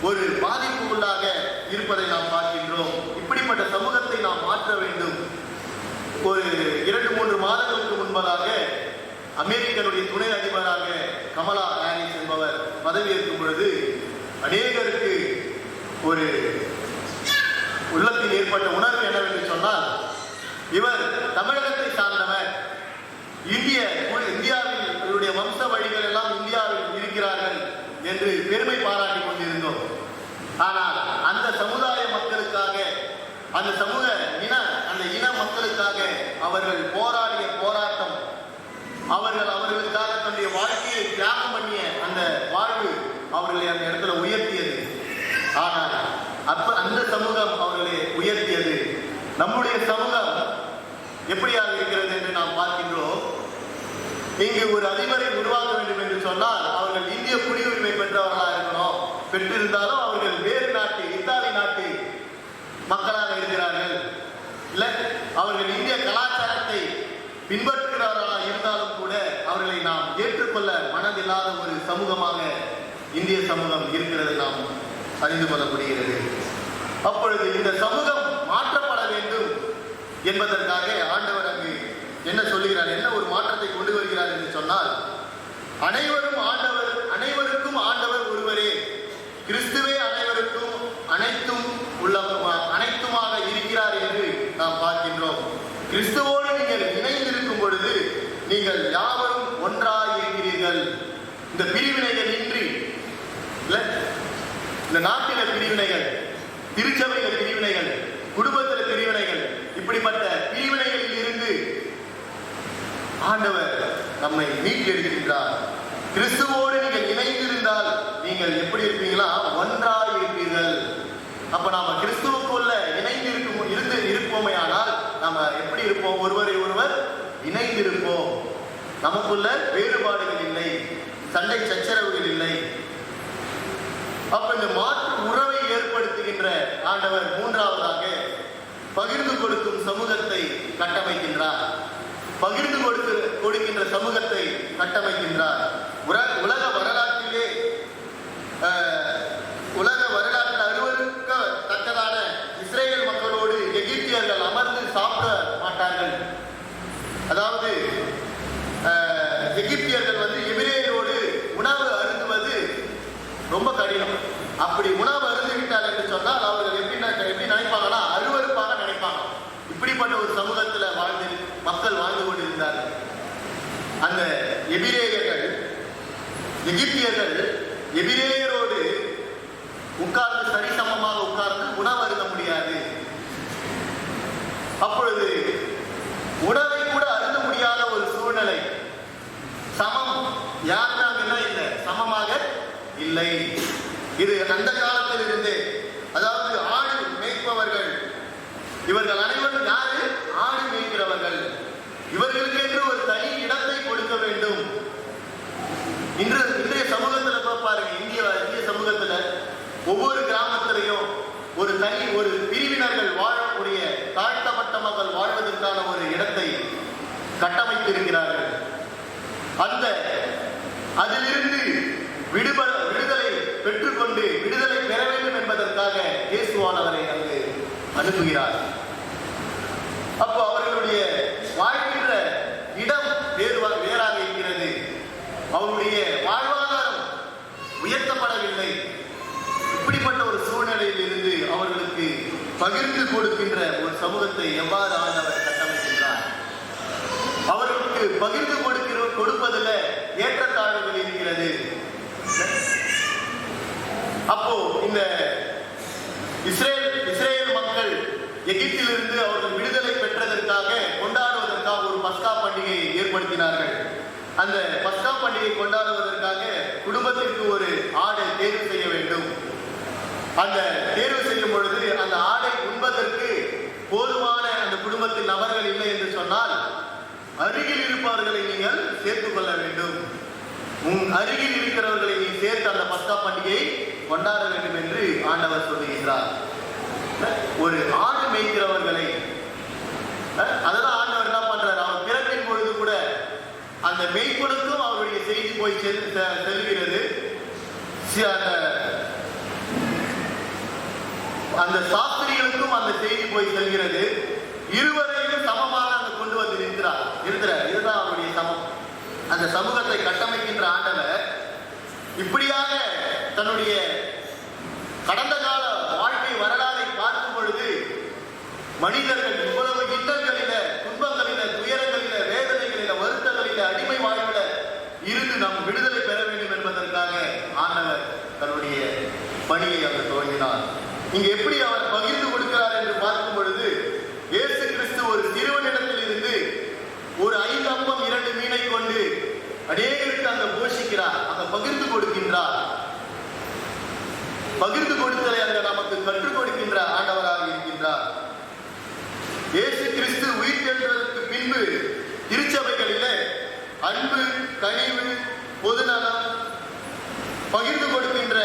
ஒரு பாதிப்புக்குள்ளாக இருப்பதை நாம் பார்க்கின்றோம். இப்படிப்பட்ட சமூகத்தை நாம் மாற்ற வேண்டும். ஒரு 2-3 மாதங்களுக்கு முன்பதாக அமெரிக்கனுடைய துணை அதிபராக கமலா ஹாரிஸ் என்பவர் பதவியேற்கும் பொழுது அநேகருக்கு ஒரு உள்ளத்தில் ஏற்பட்ட உணர்வு என்னவென்று சொன்னால், இவர் தமிழகத்தை சார்ந்தவர், இந்தியாவில் இவருடைய வம்ச வழிகள் எல்லாம் இந்தியாவில் இருக்கிறார்கள் என்று பெருமை பாராட்டிக் கொண்டிருந்தோம். ஆனால் அந்த சமுதாய மக்களுக்காக, அந்த இன மக்களுக்காக அவர்கள் போராடிய போராட்டம் அவர்கள் அவர்களுக்காக தன்னுடைய வாழ்க்கையை தியாகம் பண்ணிய அந்த வாழ்வு அவர்களை அந்த இடத்துல உயர்த்தியது. ஆனால் அந்த சமூகம் அவர்களை உயர்த்தியது. நம்முடைய சமூகம் எப்படியாக இருக்கிறது என்று நாம் பார்க்கின்றோம். இங்கு ஒரு அதிபரை உருவாக்க வேண்டும் என்று சொன்னால் அவர்கள் இந்திய குடியுரிமை பெற்றவர்களாக இருக்கணும். பெற்றிருந்தாலும் அவர்கள் வேறு நாட்டு இத்தாலி நாட்டு மக்களாக இருக்கிறார்கள். இல்லை, அவர்கள் இந்திய கலாச்சாரத்தை பின்பற்றுகிறவர்களாக இருந்தாலும் கூட அவர்களை நாம் ஏற்றுக்கொள்ள மனதில்லாத ஒரு சமூகமாக இந்திய சமூகம் இருக்கிறது நாம் அறிந்து கொள்ள முடிகிறது. அப்பொழுது இந்த சமூகம் மாற்றப்பட வேண்டும் என்பதற்காக ஆண்டவர் அங்கு என்ன சொல்லுகிறார், என்ன ஒரு மாற்றத்தை கொண்டு வருகிறார் என்று சொன்னால், அனைவருக்கும் ஆண்டவர் ஒருவரே, கிறிஸ்துவே அனைவருக்கும் அனைத்துமாக இருக்கிறார் என்று நாம் பார்க்கின்றோம். கிறிஸ்துவோடு நீங்கள் இணைந்திருக்கும் பொழுது நீங்கள் யாவரும் ஒன்றாக இருக்கிறீர்கள். இந்த பிரிவினைகள் இன்றி, இந்த நாட்டில பிரிவினைகள், திருச்சபைகள் பிரிவினைகள், குடும்பத்தில் பிரிவினைகள், இப்படிப்பட்ட பிரிவினைகளில் இருந்து ஆண்டவர் நம்மை மீட்டெடுக்கின்றார். கிறிஸ்துவோடு நீங்கள் இணைந்திருந்தால் நீங்கள் எப்படி இருப்பீங்களா? ஒன்றாக இருப்பீர்கள். அப்ப நாம கிறிஸ்துவுக்குள்ள இணைந்து இருப்போமே ஆனால் நாம எப்படி இருப்போம்? ஒருவரை ஒருவர் இணைந்திருப்போம். நமக்குள்ள வேறுபாடுகள் இல்லை, சண்டை சச்சரவுகள் இல்லை. அப்ப இந்த மாற்று உறவை ஏற்படுத்துகின்ற ஆண்டவர் மூன்றாவதாக பகிர்ந்து கொடுக்கும் சமூகத்தை கட்டமைக்கின்றார். பகிர்ந்து கொடுக்கின்ற சமூகத்தை கட்டமைக்கின்றார். உலக வரலாற்றில் அருவருக்கத்தக்கதான இஸ்ரேல் மக்களோடு எகிப்தியர்கள் அமர்ந்து சாப்பிட மாட்டார்கள். அதாவது எகிப்தியர்கள் எபிரேயரோடு உணவு அருந்துவது ரொம்ப கடினம். அப்படி உணவு அருந்துவிட்டார் என்று சொன்னால் அவர்கள் எப்படி நினைப்பாங்கன்னா, அருவருப்பாக நினைப்பாங்க. இப்படிப்பட்ட ஒரு சமூகத்தில் மக்கள் வாழ்ந்து கொண்டிருந்தார்கள். அந்த எகிப்தியர்கள் எபிரேயரோடு உட்கார்ந்து சரிசமமாக உட்கார்ந்து உணவு அருந்த முடியாது. அப்பொழுது உணவை கூட அருந்த முடியாத ஒரு சூழ்நிலை. சமம் யாருமே இல்லை, சமமாக இல்லை. இது அந்த காலத்தில் இருந்தே, அதாவது ஆடு மேய்ப்பவர்கள், இவர்கள் அனைவரும் யாரு? ஆடு மேய்க்கிறவர்கள். இவர்களுக்கு என்று ஒரு தனி இடத்தை கொடுக்க வேண்டும். இன்றைய சமூகத்தில் பாருங்க, இந்திய சமூகத்துல ஒவ்வொரு கிராமத்திலையும் ஒரு பிரிவினர்கள் வாழக்கூடிய, தாழ்த்தப்பட்ட மக்கள் வாழ்வதற்கான ஒரு இடத்தை கட்டமைத்திருக்கிறார்கள். அதிலிருந்து விடுதலை பெற்றுக்கொண்டு விடுதலை பெற வேண்டும் என்பதற்காக இயேசுவானவரை அங்கு அனுப்புகிறார். அப்போ அவர்களுடைய வாழ்கின்ற இடம் வேறாக இருக்கிறது. அவருடைய வாழ்வாதாரம் உயர்த்தப்படவில்லை. இப்படிப்பட்ட ஒரு சூழ்நிலையில் இருந்து அவர்களுக்கு பகிர்ந்து கொடுக்கின்ற ஒரு சமூகத்தை எவ்வாறு ஆண்டவர் கட்டமைக்கின்றார்? அவர்களுக்கு பகிர்ந்து கொடுப்பதில் ஏற்றத்தாழ்வுகள் இருக்கிறது. அப்போ இந்த இஸ்ரேல் மக்கள் எகிப்திலிருந்து அவர்கள் விடுதலை பெற்றதற்காக கொண்டாடுவதற்காக ஒரு பஸ்கா பண்டிகையை ஏற்படுத்தினார்கள். அந்த பஸ்கா பண்டிகை கொண்டாடுவதற்காக குடும்பத்திற்கு ஒரு ஆடை தேர்வு செய்ய வேண்டும். அந்த தேர்வு செய்யும் பொழுது அந்த ஆடை உண்பதற்கு போதுமான அந்த குடும்பத்தின் நபர்கள் இல்லை என்று சொன்னால் அருகில் இருப்பவர்களை நீங்கள் சேர்த்துக் கொள்ள வேண்டும். அருகில் இருக்கிறவர்களை நீ சேர்த்து அந்த பஸ்கா பண்டிகையை கொண்டாட வேண்டும் என்று ஆண்டவர் சொல்லுகின்றார். ஒரு ஆடு மேய்க்கிறவர்களை, அதெல்லாம் ஆண்டவர் என்ன பண்றார்? அவர் பிறப்பின் பொழுது கூட அந்த மேய்ப்பனுக்கும் அவருடைய செய்தி போய் செல்கிறது. அந்த சாஸ்திரிகளுக்கும் அந்த செய்தி போய் செல்கிறது. இருவரையும் சமமாக அங்கு கொண்டு வந்து நிற்கிறார். இதுதான் அவருடைய சமம். அந்த சமூகத்தை கட்டமைக்கின்ற ஆண்டவர் இப்படியாக தன்னுடைய கடந்த கால வாழ்க்கை வரலாறை பார்க்கும் பொழுது மனிதர்கள் இவ்வளவு இன்னல்களில, துன்பங்களில, துயரங்களில, வேதனைகளில, வருத்தங்களில, அடிமை வாழ்வில இருந்து நாம் விடுதலை பெற வேண்டும் என்பதற்காக ஆண்டவர் தன்னுடைய பணியை அவர் துவங்கினார். இங்க எப்படி அவர் பகிர்ந்து கொடுக்கிறார் என்று பார்க்கும் பொழுது, இயேசு கிறிஸ்து ஒரு சிறுவனிடத்தில் இருந்து ஒரு 5 அப்பம் 2 மீனை கொண்டு அன்பு, கனிவு, பொதுநலம், பகிர்ந்து கொடுக்கின்ற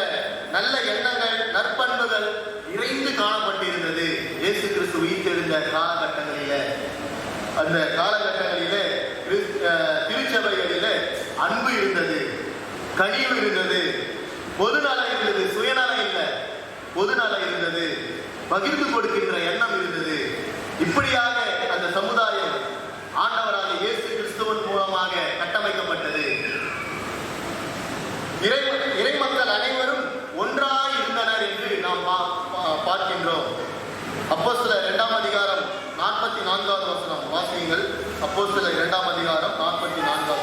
நல்ல எண்ணங்கள், நற்பண்புகள் நிறைந்து காணப்பட்டிருந்தது. இயேசு கிறிஸ்து உயிர்த்தெழுந்த காலகட்டங்களில, அந்த காலகட்டங்களில திருச்சபைகளில அன்பு இருந்தது, கனிவு இருந்தது, பொதுநலம் இருந்தது. சுயநலம் இல்லை, பொதுநலம் இருந்தது, பகிர்ந்து கொடுக்கின்ற எண்ணம் இருந்தது. இப்படியாக அந்த சமுதாயம் ஆண்டவராக இயேசு கிறிஸ்துவின் மூலமாக கட்டமைக்கப்பட்டது. இறை மக்கள் அனைவரும் ஒன்றாய் இருந்தனர் என்று நாம் பார்க்கின்றோம். அப்போஸ்தலர் 2ஆம் அதிகாரம் 44வது வசனம் வாசியுங்கள். அப்போஸ்தலர் 2ஆம் அதிகாரம் 44.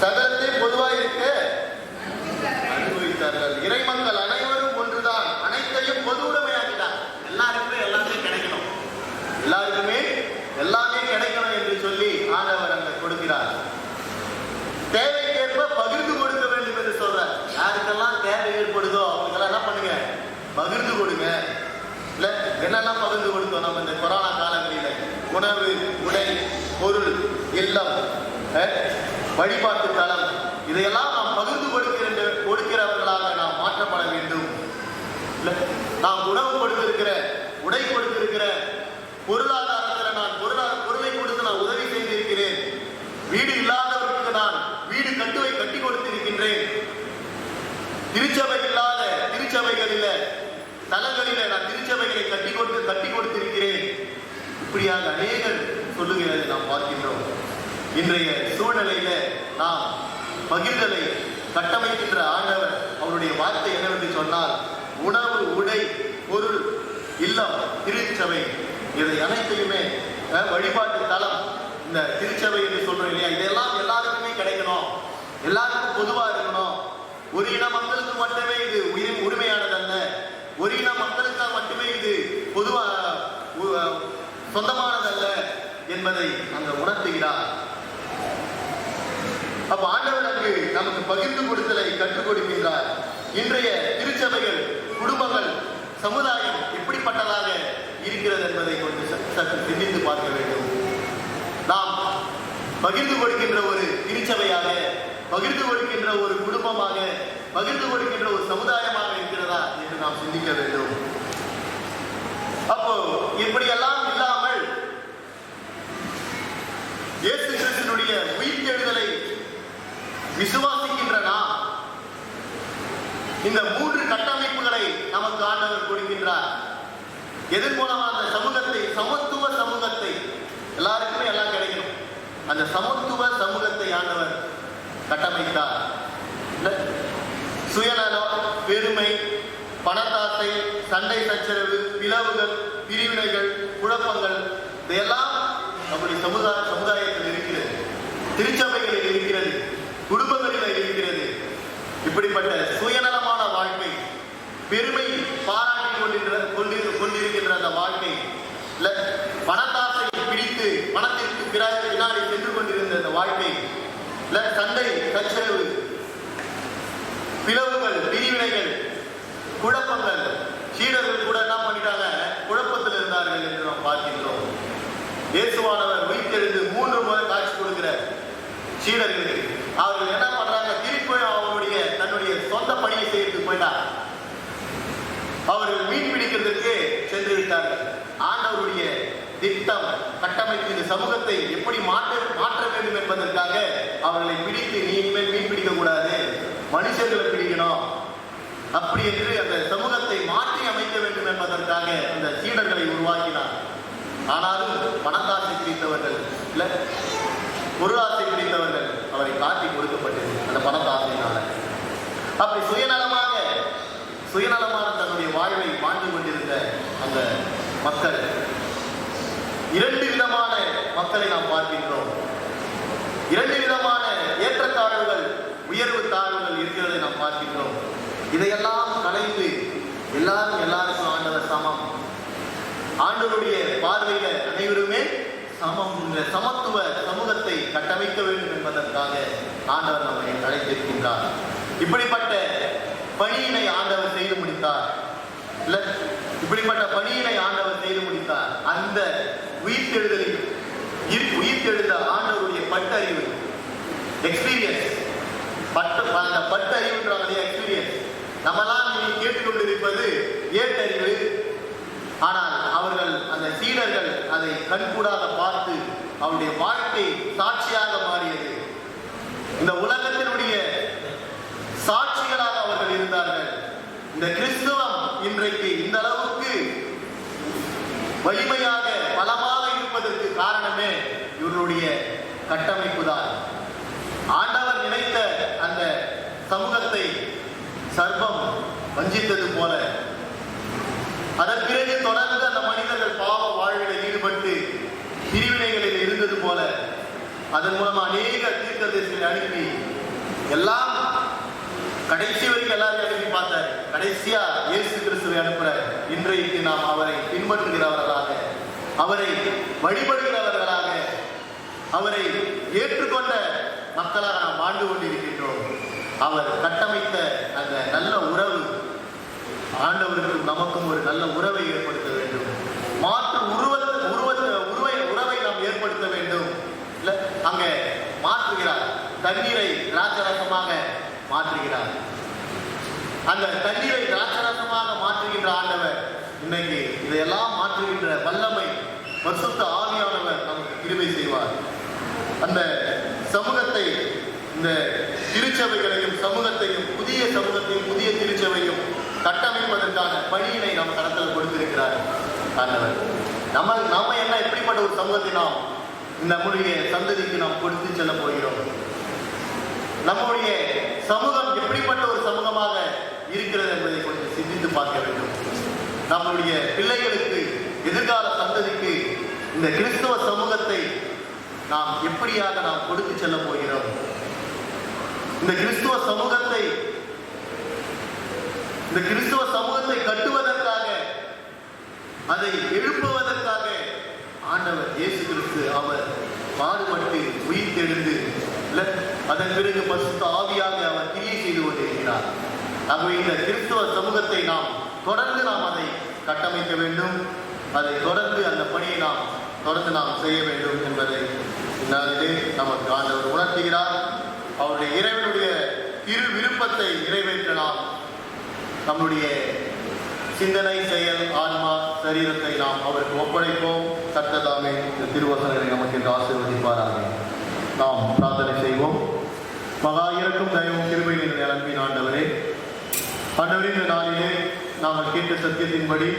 சகலத்தை பொதுவாய் இருக்க அனுபவித்தார்கள். இறை மக்கள் அனைவரும் ஒன்றுதான், அனைத்தையும் பொது உடைமையாக்கிட்டார். எல்லாருக்குமே எல்லாமே கிடைக்கணும், எல்லாருக்குமே எல்லாமே கிடைக்கணும் என்று சொல்லி ஆண்டவர் அங்க கொடுக்கிறார். தேவைக்கேற்ப பகிர்ந்து கொடுக்க வேண்டும் என்று சொல்றார். யாருக்கெல்லாம் தேவை ஏற்படுதோ அவங்களுக்கெல்லாம் என்ன பண்ணுங்க, பகிர்ந்து கொடுங்க. இல்ல என்னெல்லாம் பகிர்ந்து கொடுத்தோம் நம்ம இந்த கொரோனா காலங்களில? உணவு, உடை, பொருள், இல்லம், வழிபாட்டு தளம், இதையெல்லாம் நாம் பகிர்ந்து கொடுக்கிறவர்களாக நாம் மாற்றப்பட வேண்டும். நாம் உணவு கொடுத்திருக்கிற, உடை கொடுத்திருக்கிற, பொருளாதாரத்தில் நான் பொருளை கொடுத்து நான் உதவி செய்திருக்கிறேன். வீடு இல்லாதவர்களுக்கு நான் வீடு கட்டி கொடுத்திருக்கின்றேன். திருச்சபை இல்லாத திருச்சபைகளில, தலங்களில நான் திருச்சபைகளை கட்டி கொடுத்திருக்கிறேன். இப்படியாக அநேகர் சொல்லுகிறதை நாம் பார்க்கின்றோம். இன்றைய சூழ்நிலையில நாம் பகிர்தலை கட்டமைக்கின்ற ஆண்டவர் அவருடைய வார்த்தை என்னவென்று சொன்னால், உணவு, உடை, பொருள், இல்லம், திருச்சபை, இதை அனைத்தையுமே வழிபாட்டு தளம், இந்த திருச்சபை என்று சொல்றோம் இல்லையா, இதெல்லாம் எல்லாருக்குமே கிடைக்கணும், எல்லாருக்கும் பொதுவா இருக்கணும். ஒரு இன மக்களுக்கு மட்டுமே இது உரிமையானதல்ல, ஒரு இன மக்களுக்காக மட்டுமே இது பொதுவா சொந்தமானதல்ல என்பதை அங்க உணர்த்துகிறார். அப்ப ஆண்டவர் அங்கு நமக்கு பகிர்ந்து கொடுத்தலை கற்றுக் கொடுக்கின்றார். இன்றைய திருச்சபைகள், குடும்பங்கள், சமுதாயம் எப்படிப்பட்டதாக இருக்கிறது என்பதை கொஞ்சம் சற்று சிந்தித்து பார்க்க வேண்டும். நாம் பகிர்ந்து கொடுக்கின்ற ஒரு திருச்சபையாக, பகிர்ந்து கொடுக்கின்ற ஒரு குடும்பமாக, பகிர்ந்து கொடுக்கின்ற ஒரு சமுதாயமாக இருக்கிறதா என்று நாம் சிந்திக்க வேண்டும். அப்போ இப்படியெல்லாம் இல்லாமல் இயேசு கிறிஸ்துவினுடைய உயிர்த்தெழுதலை விசுவாசிக்கின்ற நாம் இந்த 3 கட்டமைப்புகளை நமக்கு ஆண்டவர் கொடுக்கின்றார். எதன் மூலமாக அந்த சமூகத்தை, சமத்துவ சமூகத்தை, எல்லாருக்குமே எல்லாம் கிடைக்கணும், அந்த சமத்துவ சமூகத்தை ஆண்டவர் கட்டமைத்தார். சுயநலம், பெருமை, பணத்தாசை, சண்டை சச்சரவு, பிளவுகள், பிரிவினைகள், குழப்பங்கள், இதையெல்லாம் நம்முடைய சமுதாயத்தில் இருக்கிறது, திருச்சபைகளில் இருக்கிறது, குடும்பங்களில் இருக்கிறது. இப்படிப்பட்ட சுயநலமான வாழ்க்கை, பெருமை பாராட்டி கொண்டிருக்கின்ற அந்த வாழ்க்கை, பணத்தாசை பிடித்து பணத்திற்கு பின்னாடி சென்று கொண்டிருந்த அந்த வாழ்க்கை, சண்டை சச்சரவு, பிளவுகள், பிரிவினைகள், குழப்பங்கள். சீடர்கள் கூட என்ன பண்ணிட்டாங்க, குழப்பத்தில் இருந்தார்கள் என்று நாம் பார்க்கின்றோம். இயேசுவானவர் உயிர்த்தெழுந்து 3 முறை காட்சி கொடுக்கிற சீடர்கள் அவர்கள் என்ன பண்றாங்க, திருப்பி அவருடைய தன்னுடைய சொந்த பணியை செய்யறதுக்கு போயிட்டார். அவர்கள் மீன் பிடிக்கிறதுக்கு சென்று விட்டார்கள். ஆண்டவருடைய திட்டம், கட்டமைப்பு, இந்த சமூகத்தை எப்படி மாற்ற வேண்டும் என்பதற்காக அவர்களை பிடித்து, நீ இனிமேல் மீன் பிடிக்க கூடாது, மனுஷர்களை பிடிக்கணும், அப்படி என்று அந்த சமூகத்தை மாற்றி அமைக்க வேண்டும் என்பதற்காக அந்த சீடர்களை உருவாக்கினார். ஆனாலும் பணத்தாசை பிடித்தவர்கள், பொருளாசை பிடித்தவர்கள் அவரை காட்டி கொடுக்கப்பட்டது அந்த பணத்தாசையினால. அப்படி சுயநலமான தன்னுடைய வாழ்வை வாழ்ந்து கொண்டிருந்த அந்த மக்கள், 2 விதமான மக்களை நாம் பார்க்கின்றோம். 2 விதமான ஏற்றத்தாழ்வுகள், உயர்வு தாழ்வுகள் இருக்கிறதை நாம் பார்க்கின்றோம். இதையெல்லாம் கலைந்து எல்லாருக்கும் ஆண்டவர் சமம், ஆண்டவருடைய பார்வையில அனைவருமே சமம், சமத்துவ சமூகத்தை கட்டமைக்க வேண்டும் என்பதற்காக ஆண்டவர் நம்மை அழைத்திருக்கின்றார். இப்படிப்பட்ட பணியினை ஆண்டவர் செய்து முடித்தார். இப்படிப்பட்ட பணியினை ஆண்டவர் செய்து முடித்தார். அந்த உயிர்த்தெழுந்த ஆண்டவருடைய பட்டறிவு, எக்ஸ்பீரியன்ஸ், அந்த பட்டறிவுன்றாங்க எக்ஸ்பீரியன்ஸ். நம்மெல்லாம் நீ கேட்டுக்கொண்டிருப்பது ஏட்டறிவு. ஆனால் அவர்கள், அந்த சீடர்கள் அதை கண்கூடாக பார்த்து அவருடைய வாழ்க்கை சாட்சியாக மாறியது. இந்த உலகத்தினுடைய சாட்சிகளாக அவர்கள் இருந்தார்கள். இந்த கிறிஸ்துவம் இன்றைக்கு இந்த அளவுக்கு வலிமையாக பலமாக இருப்பதற்கு காரணமே இவருடைய கட்டமைப்பு தான். ஆண்டவர் நினைத்த அந்த சமூகத்தை சர்ப்பம் வஞ்சித்தது போல, அதன் பிறகு தொடர்ந்து அந்த மனிதர்கள் பாவ வாழ்வில் ஈடுபட்டு பிரிவினைகளில் இருந்தது போல, அதன் மூலமா அநேக தீர்க்கதரிசிகளை அனுப்பி எல்லாம் கடைசி வரைக்கும் எல்லாரையும் அனுப்பி பார்த்தார். கடைசியா இயேசு கிறிஸ்துவை அனுப்புற. இன்றைக்கு நாம் அவரை பின்பற்றுகிறவர்களாக, அவரை வழிபடுகிறவர்களாக, அவரை ஏற்றுக்கொண்ட மக்களாக நாம் வாழ்ந்து கொண்டிருக்கின்றோம். அவர் கட்டமைத்த அந்த நல்ல உறவு, ஆண்டவருக்கும் நமக்கும் ஒரு நல்ல உறவை ஏற்படுத்த வேண்டும். மாற்று உறவை நாம் ஏற்படுத்த வேண்டும். அங்க மாற்றுகிறார். தண்ணீரை திராட்சரசமாக மாற்றுகிறார். அந்த தண்ணீரை திராட்சரசமாக மாற்றுகின்ற ஆண்டவர் இன்னைக்கு இதையெல்லாம் மாற்றுகின்ற வல்லமை பரிசுத்த ஆவியானவர் நமக்கு கிருபை செய்வார். அந்த சமூகத்தை, இந்த திருச்சபைகளையும் சமூகத்தையும், புதிய சமூகத்தையும் புதிய திருச்சபையும் கட்டமைப்பதற்கான பணியினை நம் கடத்தில் கொடுத்திருக்கிறார் ஆண்டவர். நம்ம என்ன, எப்படிப்பட்ட ஒரு சமூகத்தை நாம் நம்முடைய சந்ததிக்கு நாம் கொடுத்து செல்ல போகிறோம்? நம்முடைய சமூகம் எப்படிப்பட்ட ஒரு சமூகமாக இருக்கிறது என்பதை கொஞ்சம் சிந்தித்து பார்க்க வேண்டும். நம்முடைய பிள்ளைகளுக்கு, எதிர்கால சந்ததிக்கு இந்த கிறிஸ்தவ சமூகத்தை நாம் எப்படியாக நாம் கொடுத்து செல்ல போகிறோம்? இந்த கிறிஸ்துவ சமூகத்தை கட்டுவதற்காக, அதை எழுப்புவதற்காக ஆண்டவர் இயேசு கிறிஸ்து அவர் பாடுபட்டு உயிர்த்தெழுந்து அதன் பிறகு பரிசுத்த ஆவியாக அவர் கிரியை செய்து கொண்டிருக்கிறார். ஆகவே இந்த கிறிஸ்தவ சமூகத்தை நாம் தொடர்ந்து அதை கட்டமைக்க வேண்டும். அதை தொடர்ந்து அந்த பணியை தொடர்ந்து நாம் செய்ய வேண்டும் என்பதை இந்நாளிலே நமக்கு ஆண்டவர் உணர்த்துகிறார். அவருடைய இறைவனுடைய திரு விருப்பத்தை நிறைவேற்ற நாம் நம்முடைய சிந்தனை, செயல், ஆன்மா, சரீரத்தை நாம் அவருக்கு ஒப்படைப்போம். கர்த்ததாமே இந்த திருவசனங்களை நமக்கு என்று ஆசீர்வதிப்பாராக. நாம் பிரார்த்தனை செய்வோம். மகா இரக்கும் தயவும் கிருபையின் அன்பின் ஆண்டவரே, இந்த நாளிலே நாங்கள் கேட்ட சத்தியத்தின்படி,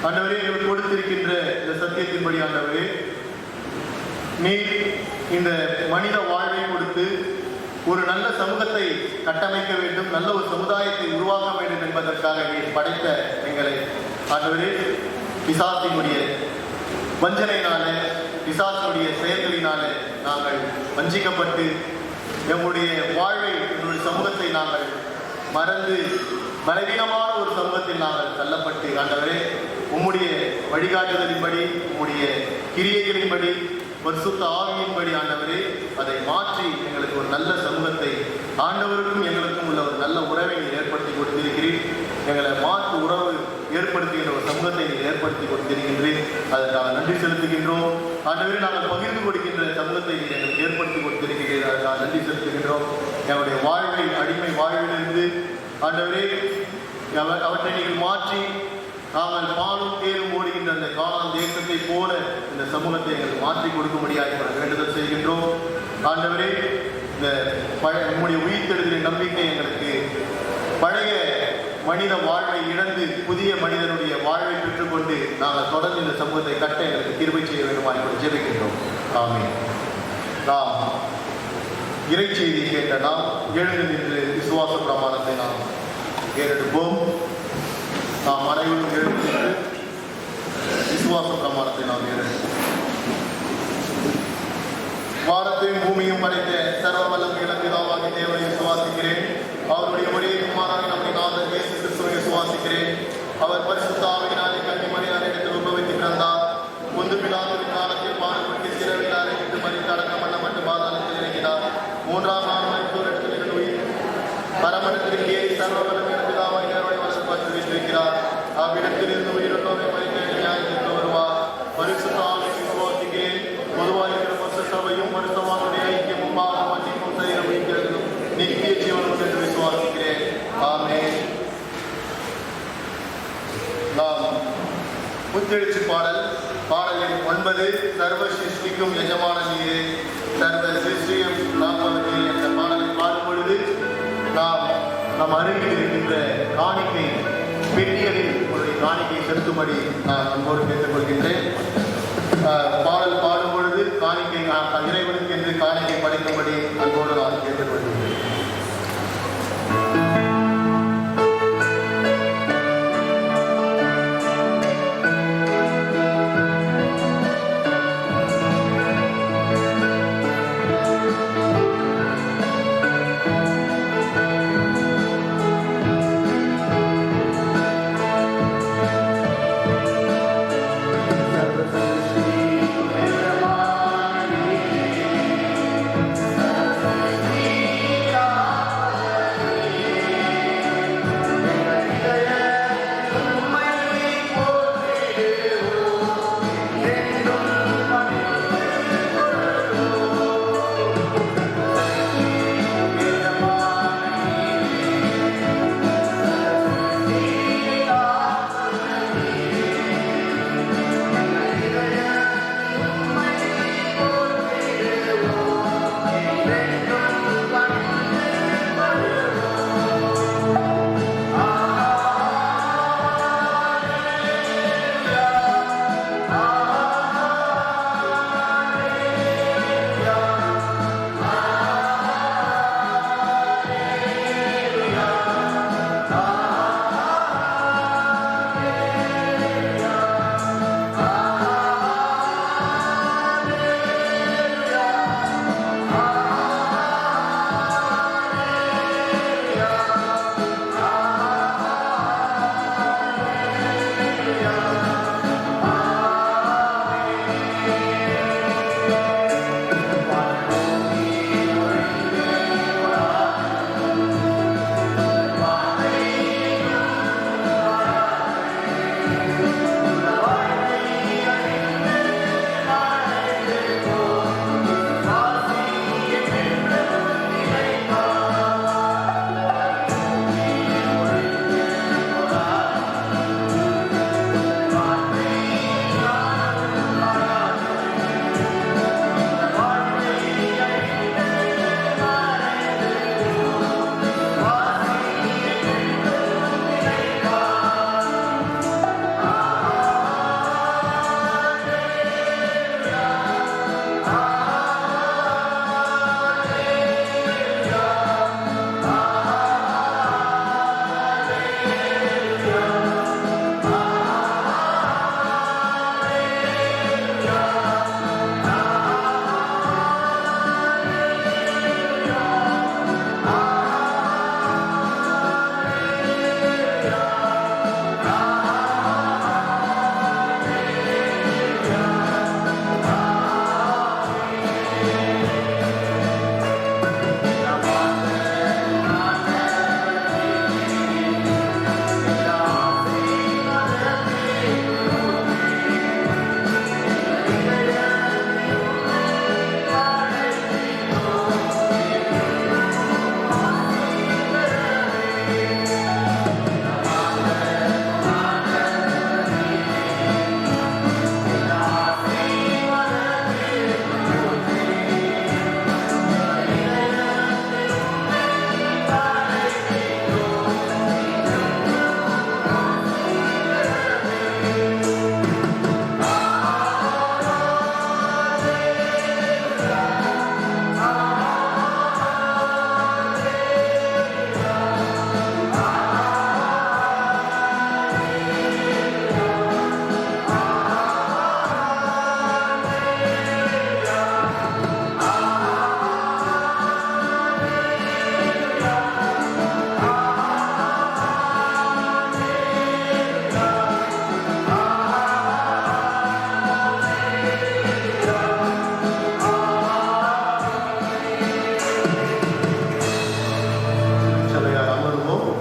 ஆண்டவரே எங்களுக்கு கொடுத்திருக்கின்ற இந்த சத்தியத்தின்படி ஆண்டவரே, நீர் இந்த மனித வாழ்வை கொடுத்து ஒரு நல்ல சமூகத்தை கட்டமைக்க வேண்டும், நல்ல ஒரு சமுதாயத்தை உருவாக்க வேண்டும் என்பதற்காக நீர் படைத்த எங்களை ஆண்டவரே, பிசாசினுடைய வஞ்சனையினாலே, பிசாசினுடைய செயல்களினாலே நாங்கள் வஞ்சிக்கப்பட்டு எங்களுடைய வாழ்வை, எங்களுடைய சமூகத்தை நாங்கள் மறந்து பலவீனமான ஒரு சமூகத்தில் நாங்கள் தள்ளப்பட்டு ஆண்டவரே, உம்முடைய வழிகாட்டுதலின்படி, உம்முடைய கிரியைகளின்படி, பரிசுத்த ஆவியின்படி ஆண்டவரே அதை மாற்றி எங்களுக்கு ஒரு நல்ல சமூகத்தை, ஆண்டவருக்கும் எங்களுக்கும் உள்ள ஒரு நல்ல உறவை நீர் ஏற்படுத்தி கொடுத்திருக்கிறீர். எங்களை மாற்று உறவு ஏற்படுத்துகின்ற ஒரு சமூகத்தை நீர் ஏற்படுத்தி கொடுத்திருக்கின்றீர். அதற்காக நன்றி செலுத்துகின்றோம். ஆண்டவரே, நாங்கள் பகிர்ந்து கொடுக்கின்ற சமூகத்தை நீர் எங்களுக்கு ஏற்படுத்தி கொடுத்திருக்கிறீர். அதற்காக நன்றி செலுத்துகின்றோம். எங்களுடைய வாழ்வை, அடிமை வாழ்விலிருந்து ஆண்டவரே அவற்றை நீங்கள் மாற்றி நாங்கள் பாலும் தேரும் ஓடுகின்ற அந்த கானான் தேசத்தை போல இந்த சமூகத்தை எங்களுக்கு மாற்றி கொடுக்கும்படியாக வேண்டுதல் செய்கின்றோம். ஆண்டவரே, இந்த நம்முடைய உயிர்த்தெழுதலின் நம்பிக்கை எங்களுக்கு பழைய மனித வாழ்வை இழந்து புதிய மனிதனுடைய வாழ்வை பெற்றுக்கொண்டு நாங்கள் தொடர்ந்து இந்த சமூகத்தை கட்ட எங்களுக்கு கிருபை செய்ய வேண்டுமாய் ஜெபிக்கின்றோம். ஆமென். நாம் இறைச்செய்தி கேட்ட நாம் எழுந்து நின்று விசுவாச பிரமாணத்தை நாம் ஏறெடுப்போம். நாம் அனைவரும் எழுந்து விசுவாச பிரமாணத்தை நாம் ஏறெடுப்போம். வானத்தையும் பூமியும் படைத்த சர்வ வல்லம் இளம்பிதாவாகிய தேவனை விசுவாசிக்கிறேன். அவருடைய ஒரே குமாரனை நம்முடைய நாதர் இயேசு கிறிஸ்துவை விசுவாசிக்கிறேன். அவர் பரிசுத்த ஆவியினாலே கன்னிமரியாதை இடத்தில் உற்பவித்து பிறந்தார். முந்து பிலாத்துவின் காலத்தில் பாடுபட்டு சிறவில் அறையிட்டு மறித்து அடக்கம் பண்ணப்பட்டு பாதாளத்தில் இறங்கினார். மூன்றாம் நாள் மருத்துவர் இடத்தில் உயிர் பரமனத்திற்கு ஏறி சர்வ வல்லம் இளம்பிதாவாகிய தேவனை வளர்த்து வைத்திருக்கிறார். அவ்விடத்தில் முத்தெழுச்சி பாடல் பாடலின் 9 சர்வ சிருஷ்டிக்கும் எஜமான நீரே சர்வ சிருஷ்டியும் காப்பவர் நீரே என்ற பாடலை பாடும் பொழுது நாம் அருகில் இருக்கின்ற காணிக்கை பெட்டிகளில் ஒரு காணிக்கை செலுத்தும்படி நான் அன்போடு கேட்டுக்கொள்கின்றேன். பாடல் பாடும் பொழுது காணிக்கை இறைவனுக்கு என்று காணிக்கை படைக்கும்படி அன்போடு நான் கேட்டுக்கொள்கின்றேன்.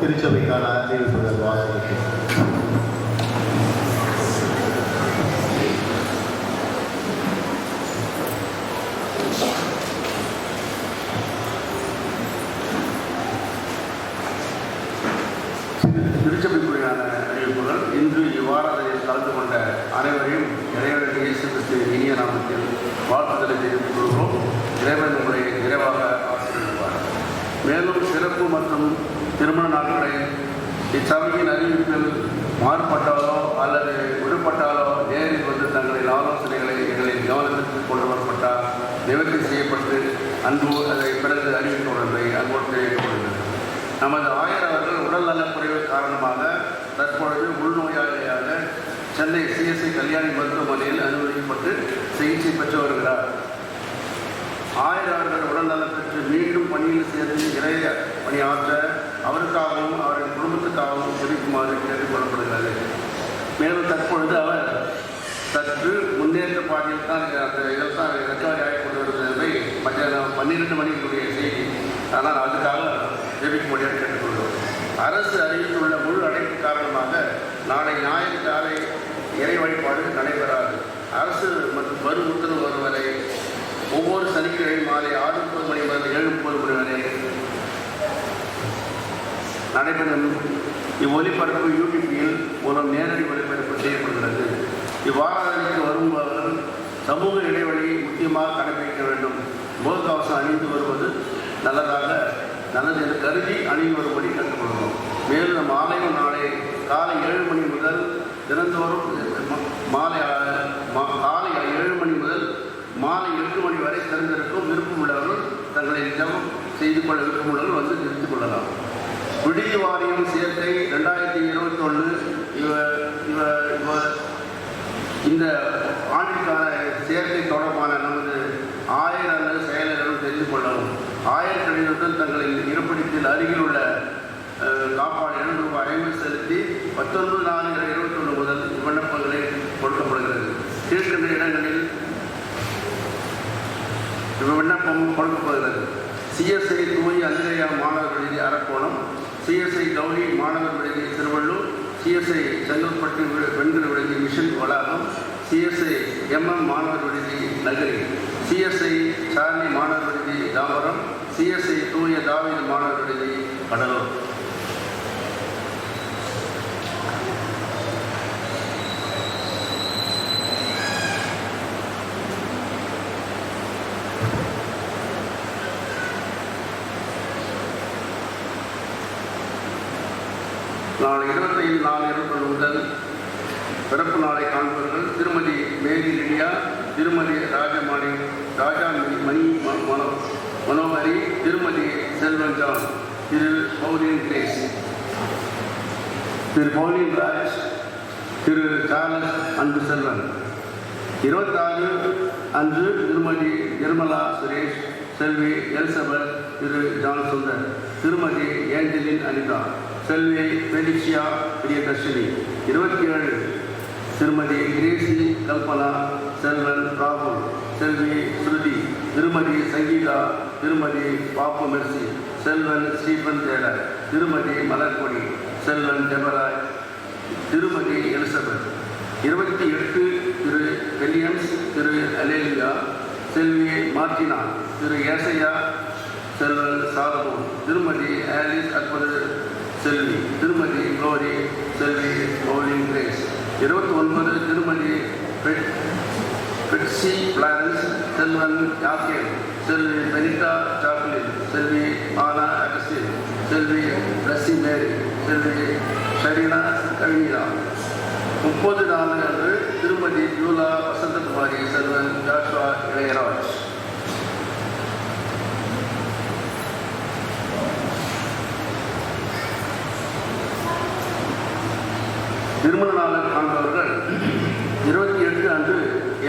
திருச்சபைக்கான அறிவிப்புகள் வாசிக்கிறோம். திருச்சபைக்குரியான அறிவிப்புகள். இன்று இவ்வாராதனையில் கலந்து கொண்ட நாமத்தில் வாழ்த்துதலை தெரிவித்துக் கொள்கிறோம். இறைவன் உங்களை விரைவாக ஆசீர்வதிப்பார். மேலும் சிறப்பு மற்றும் திருமண நாட்களை இச்சபையின் அறிவிப்பில் மாறுபட்டாலோ அல்லது விடுபட்டாலோ நேரில் வந்து தங்களின் ஆலோசனைகளை எங்களின் கவனத்திற்கு கொண்டு வரப்பட்டால் நிவர்த்தி செய்யப்பட்டு அதை பிறகு அறிவிக்கப்படுவதை அன்போடு தெரிவிக்கப்படுகிறது. நமது ஆயர் அவர்கள் உடல் நலக்குறைவு காரணமாக தற்பொழுது உள்நோயாளியாக சென்னை சிஎஸ்ஐ கல்யாணி மருத்துவமனையில் அனுமதிக்கப்பட்டு சிகிச்சை பெற்று வருகிறார். ஆயர் அவர்கள் உடல் நலம் பெற்று மீண்டும் பணியில் சேர்ந்து இறைய பணியாற்ற அவருக்காகவும் அவரின் குடும்பத்துக்காகவும் ஜெபிக்குமாறு கேட்டுக்கொள்ளப்படுகிறது. மேலும் தற்பொழுது அவர் சற்று முன்னேற்ற பாதையில் தான் அந்த இதைத்தான் ரெக்கவரி ஆகி கொண்டு வருவதை மத்தியானம் 12 மணிக்குரிய செய்தி. ஆனால் அதுக்காக ஜெபிக்கும்படியாக கேட்டுக்கொள்கிறோம். அரசு அறிவித்துள்ள முழு அடைப்பு காரணமாக நாளை ஞாயிறு காலை இறை வழிபாடு நடைபெறாது. அரசு மற்றும் வரும் உத்தரவு வரும் வரை ஒவ்வொரு சனிக்கிழமை மாலை 6:30 மணி முதல் 7:30 மணி வரை நடைபெறும் இவ்வொலிபரப்பு யூடியூபில் மூலம் நேரடி ஒலிபரப்பு செய்யப்படுகிறது. இவ்வாராதனைக்கு வருபவர்கள் சமூக இடைவெளி முக்கியமாக கடைபிடிக்க வேண்டும். முகக்கவசம் அணிந்து வருவது நல்லது என்று கருதி அணிந்து வரும்படி கற்றுக்கொள்கிறோம். மேலும் நம் ஆலயம் நாளை காலை 7 மணி முதல் தினந்தோறும் காலை 7 மணி முதல் மாலை 8 மணி வரை திறந்திருக்கும். விருப்பமுள்ளவர்கள் தங்களை ஜெபம் செய்து கொள்ள விருப்பமுள்ளவர்கள் வந்து நிறுத்திக் கொள்ளலாம். விடுதி வாரியம் சேர்க்கை 2021 இந்த ஆண்டிற்கான சேர்க்கை தொடர்பான நமது ஆயர் அல்லது செயலர்களும் தெரிந்து கொள்ளவும். ஆயர் கடிதத்தில் தங்களின் இருப்பிடத்தில் அருகில் உள்ள காப்பாடு ₹250 செலுத்தி 19/4/21 முதல் விண்ணப்பங்களை கொடுக்கப்படுகிறது. கீழ்கண்ட இடங்களில் விண்ணப்பம் கொடுக்கப்படுகிறது. சிஎஸ்ஐ தூய் அந்திரையா மாணவர் விடுதி அரக்கோணம், சிஎஸ்ஐ கௌரி மாணவர் விடுதி திருவள்ளூர், சிஎஸ்ஐ செங்கல்பட்டு பெண்கள் விடுதி மிஷன் வளாகம், சிஎஸ்ஐ எம்எம் மாணவர் விடுதி நகரி, சிஎஸ்ஐ சார்லி மாணவர் விடுதி தாம்பரம், சிஎஸ்ஐ தூய தாவீது மாணவர் விடுதி கடலூர். நாளை 25/4/21 முதல் பிறப்பு நாளை காண்பவர்கள் திருமதி மேரி லிடியா, திருமதி ராஜா மணி மனோகரி, திருமதி செல்வன் ஜான், திரு பவுலின் கிரேஸ், திரு பவுலின் ராஜ், திரு சார்லஸ் அன்பு செல்வன். 26 அன்று திருமதி நிர்மலா சுரேஷ், செல்வி எலிசபெத், திரு ஜான் சுந்தர், திருமதி ஏஞ்சலின் அனிதா, செல்வி பெலிக்ஷியா பிரியதர்ஷினி. 27 திருமதி கிரேசி கல்பனா, செல்வன் ராகுல், செல்வி ஸ்ருதி, திருமதி சங்கீதா, திருமதி பாப்பு மெர்சி, செல்வன் ஸ்டீபன் டேலர், திருமதி மலர்கொடி, செல்வன் டெபராய், திருமதி எலிசபெத். 28 திரு வில்லியம்ஸ், திரு அலேலியா, செல்வி மார்டினா, திரு ஏசையா, செல்வன் சாலமோன், திருமதி ஆலிஸ் அற்புத செல்வி, திருமதி குளோரி, செல்வி பவுலின் கிரேஸ். 29 திருமதி பெட்சி பிளாரன்ஸ், செல்வன் யாக்கேல், செல்வி பெனிட்டா சாக்லின், செல்வி ஆனா அகஸ்டின், செல்வி பிளஸ்ஸி மேரி, செல்வி ஷரீனா கவினியா. 30 அன்று திருமதி ஜூலா வசந்தகுமாரி, செல்வன் ஜாஷ்வா இளையராஜ். திருமண நாளில் காண்பவர்கள் 28 அன்று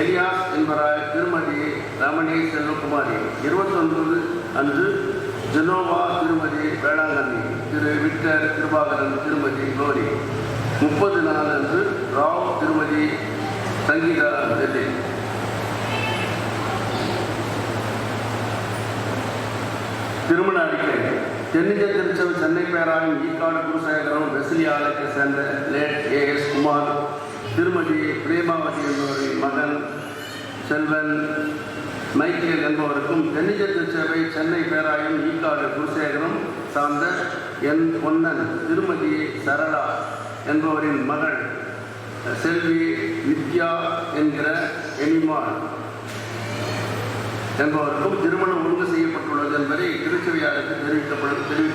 எலியாஸ் என்பவராய், திருமதி ரமணி செல்வகுமாரி. 29 அன்று ஜெனோவா, திருமதி வேளாங்கண்ணி, திரு விக்டர் கிருபாகரன், திருமதி குளோரி. 30 அன்று ராவ், திருமதி சங்கீதா டெல்லி. திருமண அறிக்கை. தென்னிந்திய திருச்சபை சென்னை பேராயம் ஈக்காடு குருசேகரம் வெசிலி ஆலயத்தை சேர்ந்த லேட் ஏஎஸ் குமார், திருமதி பிரேமாவதி என்பவரின் மகன் செல்வன் மைக்கேல் என்பவருக்கும், தென்னிந்திய திருச்சபை சென்னை பேராயம் ஈக்காடு குருசேகரம் சார்ந்த என் பொன்னன், திருமதி சரளா என்பவரின் மகள் செல்வி நித்யா என்கிற எனிமாள் என்பவருக்கும் திருமணம் ஒழுங்கு செய்யப்பட்டுள்ளது என்பதை திருச்சபையாருக்கு தெரிவித்துக்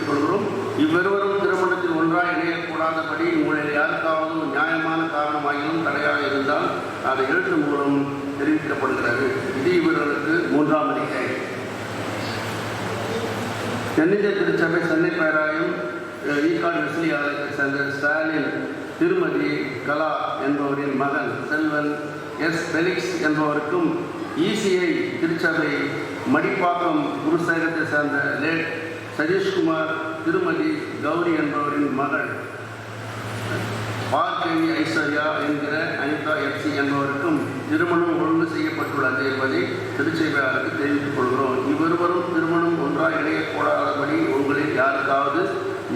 கொள்கிறோம். இவ்விருவரும் திருமணத்தில் ஒன்றாக இணையக்கூடாதபடி உங்களில் யாருக்காவது நியாயமான காரணமாகியும் தடையாக இருந்தால் அதை எழுத்து மூலம் தெரிவிக்கப்படுகிறது. இது இவர்களுக்கு 3ஆம் அறிக்கை. தென்னிந்திய திருச்சபை சென்னை பேராயம் ஈகாட் வெஸ்லி ஆலயத்தை சேர்ந்த ஸ்டாலின் திருமதி கலா என்பவரின் மகன் செல்வன் எஸ் பெலிக்ஸ் என்பவருக்கும் இசிஐ திருச்சபை மடிப்பாக்கம் குருசேகரத்தை சேர்ந்த லேட் சதீஷ்குமார் திருமதி கௌரி என்பவரின் மகள் பார்கவி ஐஸ்வர்யா என்கிற அனிதா எஃப்சி என்பவருக்கும் திருமணம் ஒழுங்கு செய்யப்பட்டுள்ளது என்பதை திருச்சபையாருக்கு தெரிவித்துக் கொள்கிறோம். இவ்விருவரும் திருமணம் ஒன்றாக இணையக்கூடாதபடி உங்களில் யாருக்காவது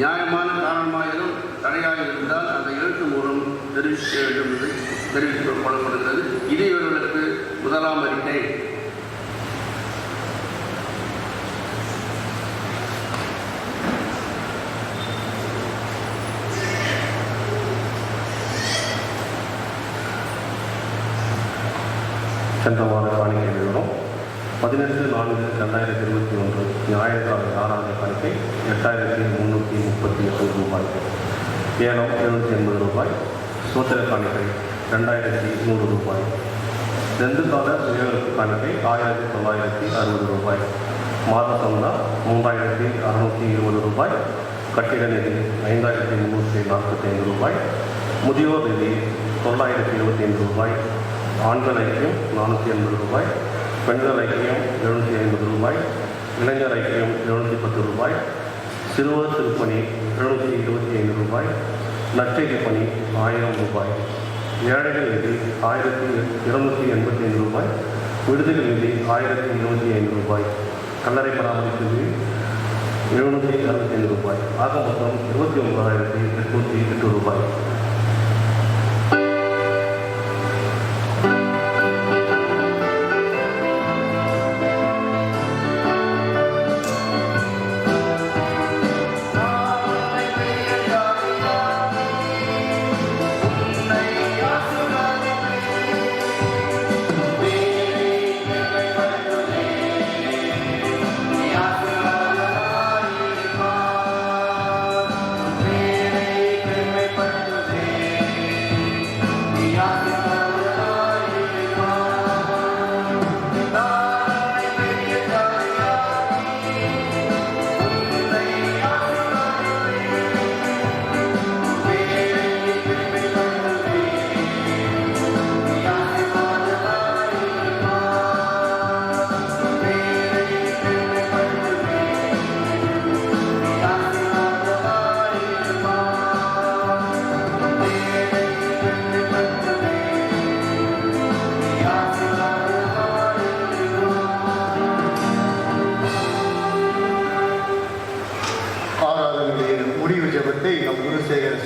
நியாயமான காரணமாயிலும் தடையாக இருந்தால் அந்த எழுத்து மூலம் தெரிவிக்க வேண்டும் என்று தெரிவித்துக் கொள்ளப்படுகிறது. இது இவர்களுக்கு 1ஆம் அறிக்கை. சென்ற வார காணிக்கை விவரம் 18/4/2021 ஞாயிற்றுக்கிழமை 6ஆவது காணிக்கை 8,338 ரூபாய். ஏலம் 780 ரூபாய். சோத்திர காணிக்கை 2,100 ரூபாய். 2 கால சுயவிற்கு காணிக்கை 1,960 ரூபாய். மாத சந்தா 3,620 ரூபாய். கட்டிட நிதி 5,345 ரூபாய். முதியோர் நிதி 975 ரூபாய். ஆண்கள் ஐக்கியம் 480 ரூபாய். பெண்கள் ஐக்கியம் 750 ரூபாய். இளைஞர் ஐக்கியம் 710 ரூபாய். சிறுவர் திருப்பணி 725 ரூபாய். நற்செய்தி பணி 1000 ரூபாய். ஏழைகள் நிதி 1,285 ரூபாய். விடுதிகள் நிதி 1,025 ரூபாய். கல்லறை பராமரிப்பு நிதி 765 ரூபாய். ஆக மொத்தம் 29,808 ரூபாய்.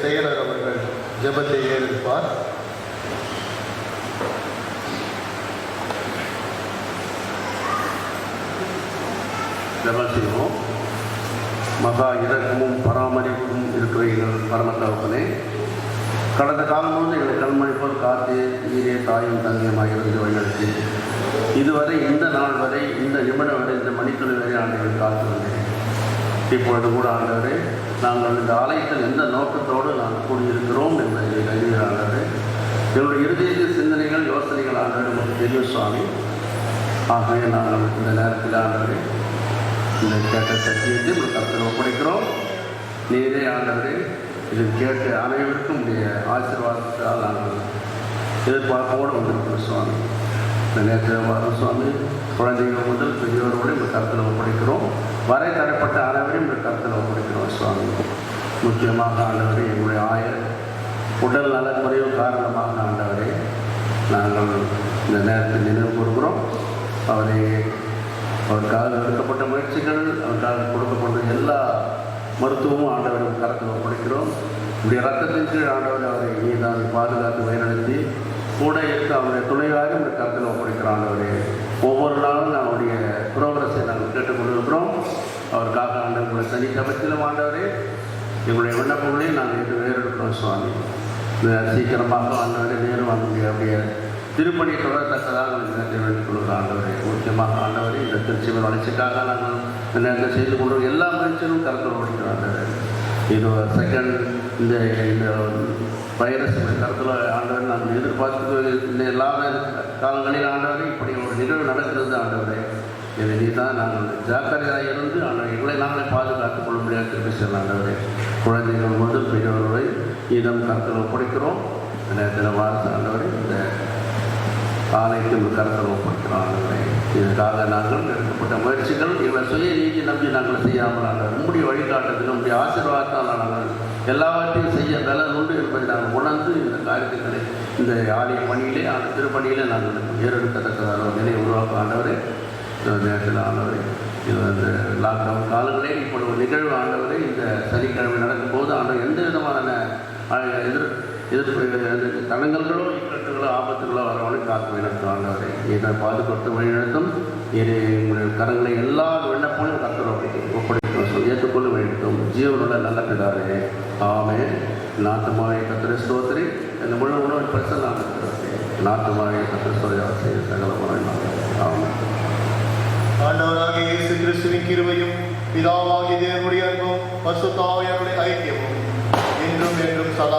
செயலர் அவர்கள் ஜெபத்தை ஏற்பார். ஜெபம் செய்வோம். மகா இரக்கமும் பராமரிப்பும் இருக்கிற எங்கள் பரமத்தகப்பனே, கடந்த காலம் முழுவதும் எங்களை கண்மணி போல் காத்து நீரே தாயும் தங்கையுமாக இருந்து வழிநடத்தி இதுவரை இந்த நாள் வரை இந்த நிமிடம் வரை இந்த மணித்துளை வரை ஆண்டுகள் காத்து வந்தேன். இப்பொழுது கூட ஆண்டவரே, நாங்கள் இந்த ஆலயத்தில் எந்த நோக்கத்தோடு நாங்கள் கூடியிருக்கிறோம் என்பதை அறிவியல் ஆண்டவரே, எங்களுடைய இறுதிய சிந்தனைகள் யோசனைகள் ஆண்டவரே உங்களுக்கு தெரியும் சுவாமி. ஆகவே நாங்கள் இந்த நேரத்தில் ஆண்டவரே இந்த கேட்ட சத்தியத்தை ஒரு கருத்தில் ஒப்படைக்கிறோம். நீரே ஆண்டவரே இதில் கேட்டு அனைவருக்கும் உடைய ஆசீர்வாதத்தால் நாங்கள் எதிர்பார்ப்போடு வந்திருக்கிறோம் சுவாமி. இந்த நேரத்தில் வரும் சுவாமி, குழந்தைகள் முதல் பெரியவரோடு இந்த கருத்தில் ஒப்படைக்கிறோம். வரை தரப்பட்ட அனைவரையும் இந்த கருத்தில் ஒப்படைக்கிறோம் சுவாமி. முக்கியமாக ஆண்டவரே, எங்களுடைய ஆயர் உடல் நலக்குறைவு காரணமாக ஆண்டவரே நாங்கள் இந்த நேரத்தில் நினைவு கூறுகிறோம். அவருக்காக எடுக்கப்பட்ட முயற்சிகள், அவருக்காக கொடுக்கப்பட்ட எல்லா மருத்துவமும் ஆண்டவரின் கருத்தில் ஒப்படைக்கிறோம். இப்படி ரத்தத்தின் கீழ் ஆண்டவர் அவரை நீதான் பாதுகாத்து வழிநடத்தி கூட இருக்க அவருடைய துணையாக இந்த கருத்தில் ஒப்படைக்கிற ஆண்டவரே, ஒவ்வொரு நாளும் நம்முடைய புரோகிரஸை நாங்கள் கேட்டுக்கொண்டிருக்கிறோம். அவருக்காக ஆண்டவர்களுடைய சனிக்கிழமையிலும் ஆண்டவரே எங்களுடைய விண்ணப்பங்களையும் நாங்கள் இன்று வேறெடுக்கிறோம் சுவாமி. சீக்கிரமாக ஆண்டவரே நேரம் அவருடைய திருப்பணியை தொடரத்தக்கதாக நேரத்தை வேண்டிக் கொள்கிற ஆண்டவரை, முக்கியமாக ஆண்டவரை இந்த திருச்சியின் வளர்ச்சிக்காக நாங்கள் இந்த நேரத்தில் செய்து கொண்டு எல்லா முயற்சிகளும் கருத்தில் ஓடிக்கிற ஆண்டவர். இது செகண்ட் இந்த வைரஸ் கருத்தில் ஆண்டவர் நாங்கள் எதிர்பார்த்து இந்த எல்லா காலங்களில் ஆண்டவரை இப்படி ஒரு நிகழ்வு நடக்கிறது ஆண்டவரை. இதை நீ தான் நாங்கள் ஜாக்கிரதையாக இருந்து எங்களை நாங்களே பாதுகாத்துக் கொள்ள முடியாது திருப்பி ஆண்டவரை. குழந்தைகள் முதல் பெரியவர்களை இதம் கருத்தில் ஒப்படைக்கிறோம். நேரத்தில் வாரத்து ஆண்டவரை இந்த ஆலயத்தில் கருத்தில் ஒப்படைக்கிறோம் ஆண்டவரை. இதற்காக நாங்கள் எடுக்கப்பட்ட முயற்சிகள் இவர் சுய நீதி நம்பி நாங்கள் செய்யாமல் ஆண்டவர் உங்களுடைய வழிகாட்டத்தில் உங்களுடைய ஆசீர்வாதத்தால் நாங்கள் எல்லாவற்றையும் செய்ய பலன் உண்டு என்பதை நாங்கள் உணர்ந்து இந்த காரியத்துக்களை இந்த ஆலய பணியிலே அந்த திருப்பணியிலே நாங்கள் ஏறெடுக்கத்தக்கதாக நிலை உருவாக்க ஆண்டவரே. நேரத்தில் ஆண்டவரே, இது இந்த லாக்டவுன் காலங்களே இப்போ ஒரு நிகழ்வு ஆண்டவரே இந்த சனிக்கிழமை நடக்கும்போது ஆண்டவர் எந்த விதமான எதிர்ப்பு தடங்கல்களோ இக்கட்டுகளோ ஆபத்துகளோ வரவனை காத்து நடத்தும் ஆண்டவரை. இதை பாதுகாத்து வழிநடத்தும் உங்களுடைய கரங்களை எல்லா விண்ணப்பங்களையும் கத்தர ஒப்படைக்கும் ஏற்றுக்கொள்ள வழிநடத்தும் ஜீவனுள்ள நல்ல பிதாவே. ஆமே. நாட்டுமாவை கத்திர ஸ்தோத்திரி இந்த முழு உணவு பிரச்சனை நான் நாட்டுமாவை கத்திர ஸ்தோதியாக செய்ய சகலமான ஆமே. ஆண்டவராகிய இயேசு கிறிஸ்துவின் கிருபையும் பிதாவாகிய தேவனுடைய அன்பும் பரிசுத்த ஆவியானவருடைய ஐக்கியமும் என்றும் என்றும் சதா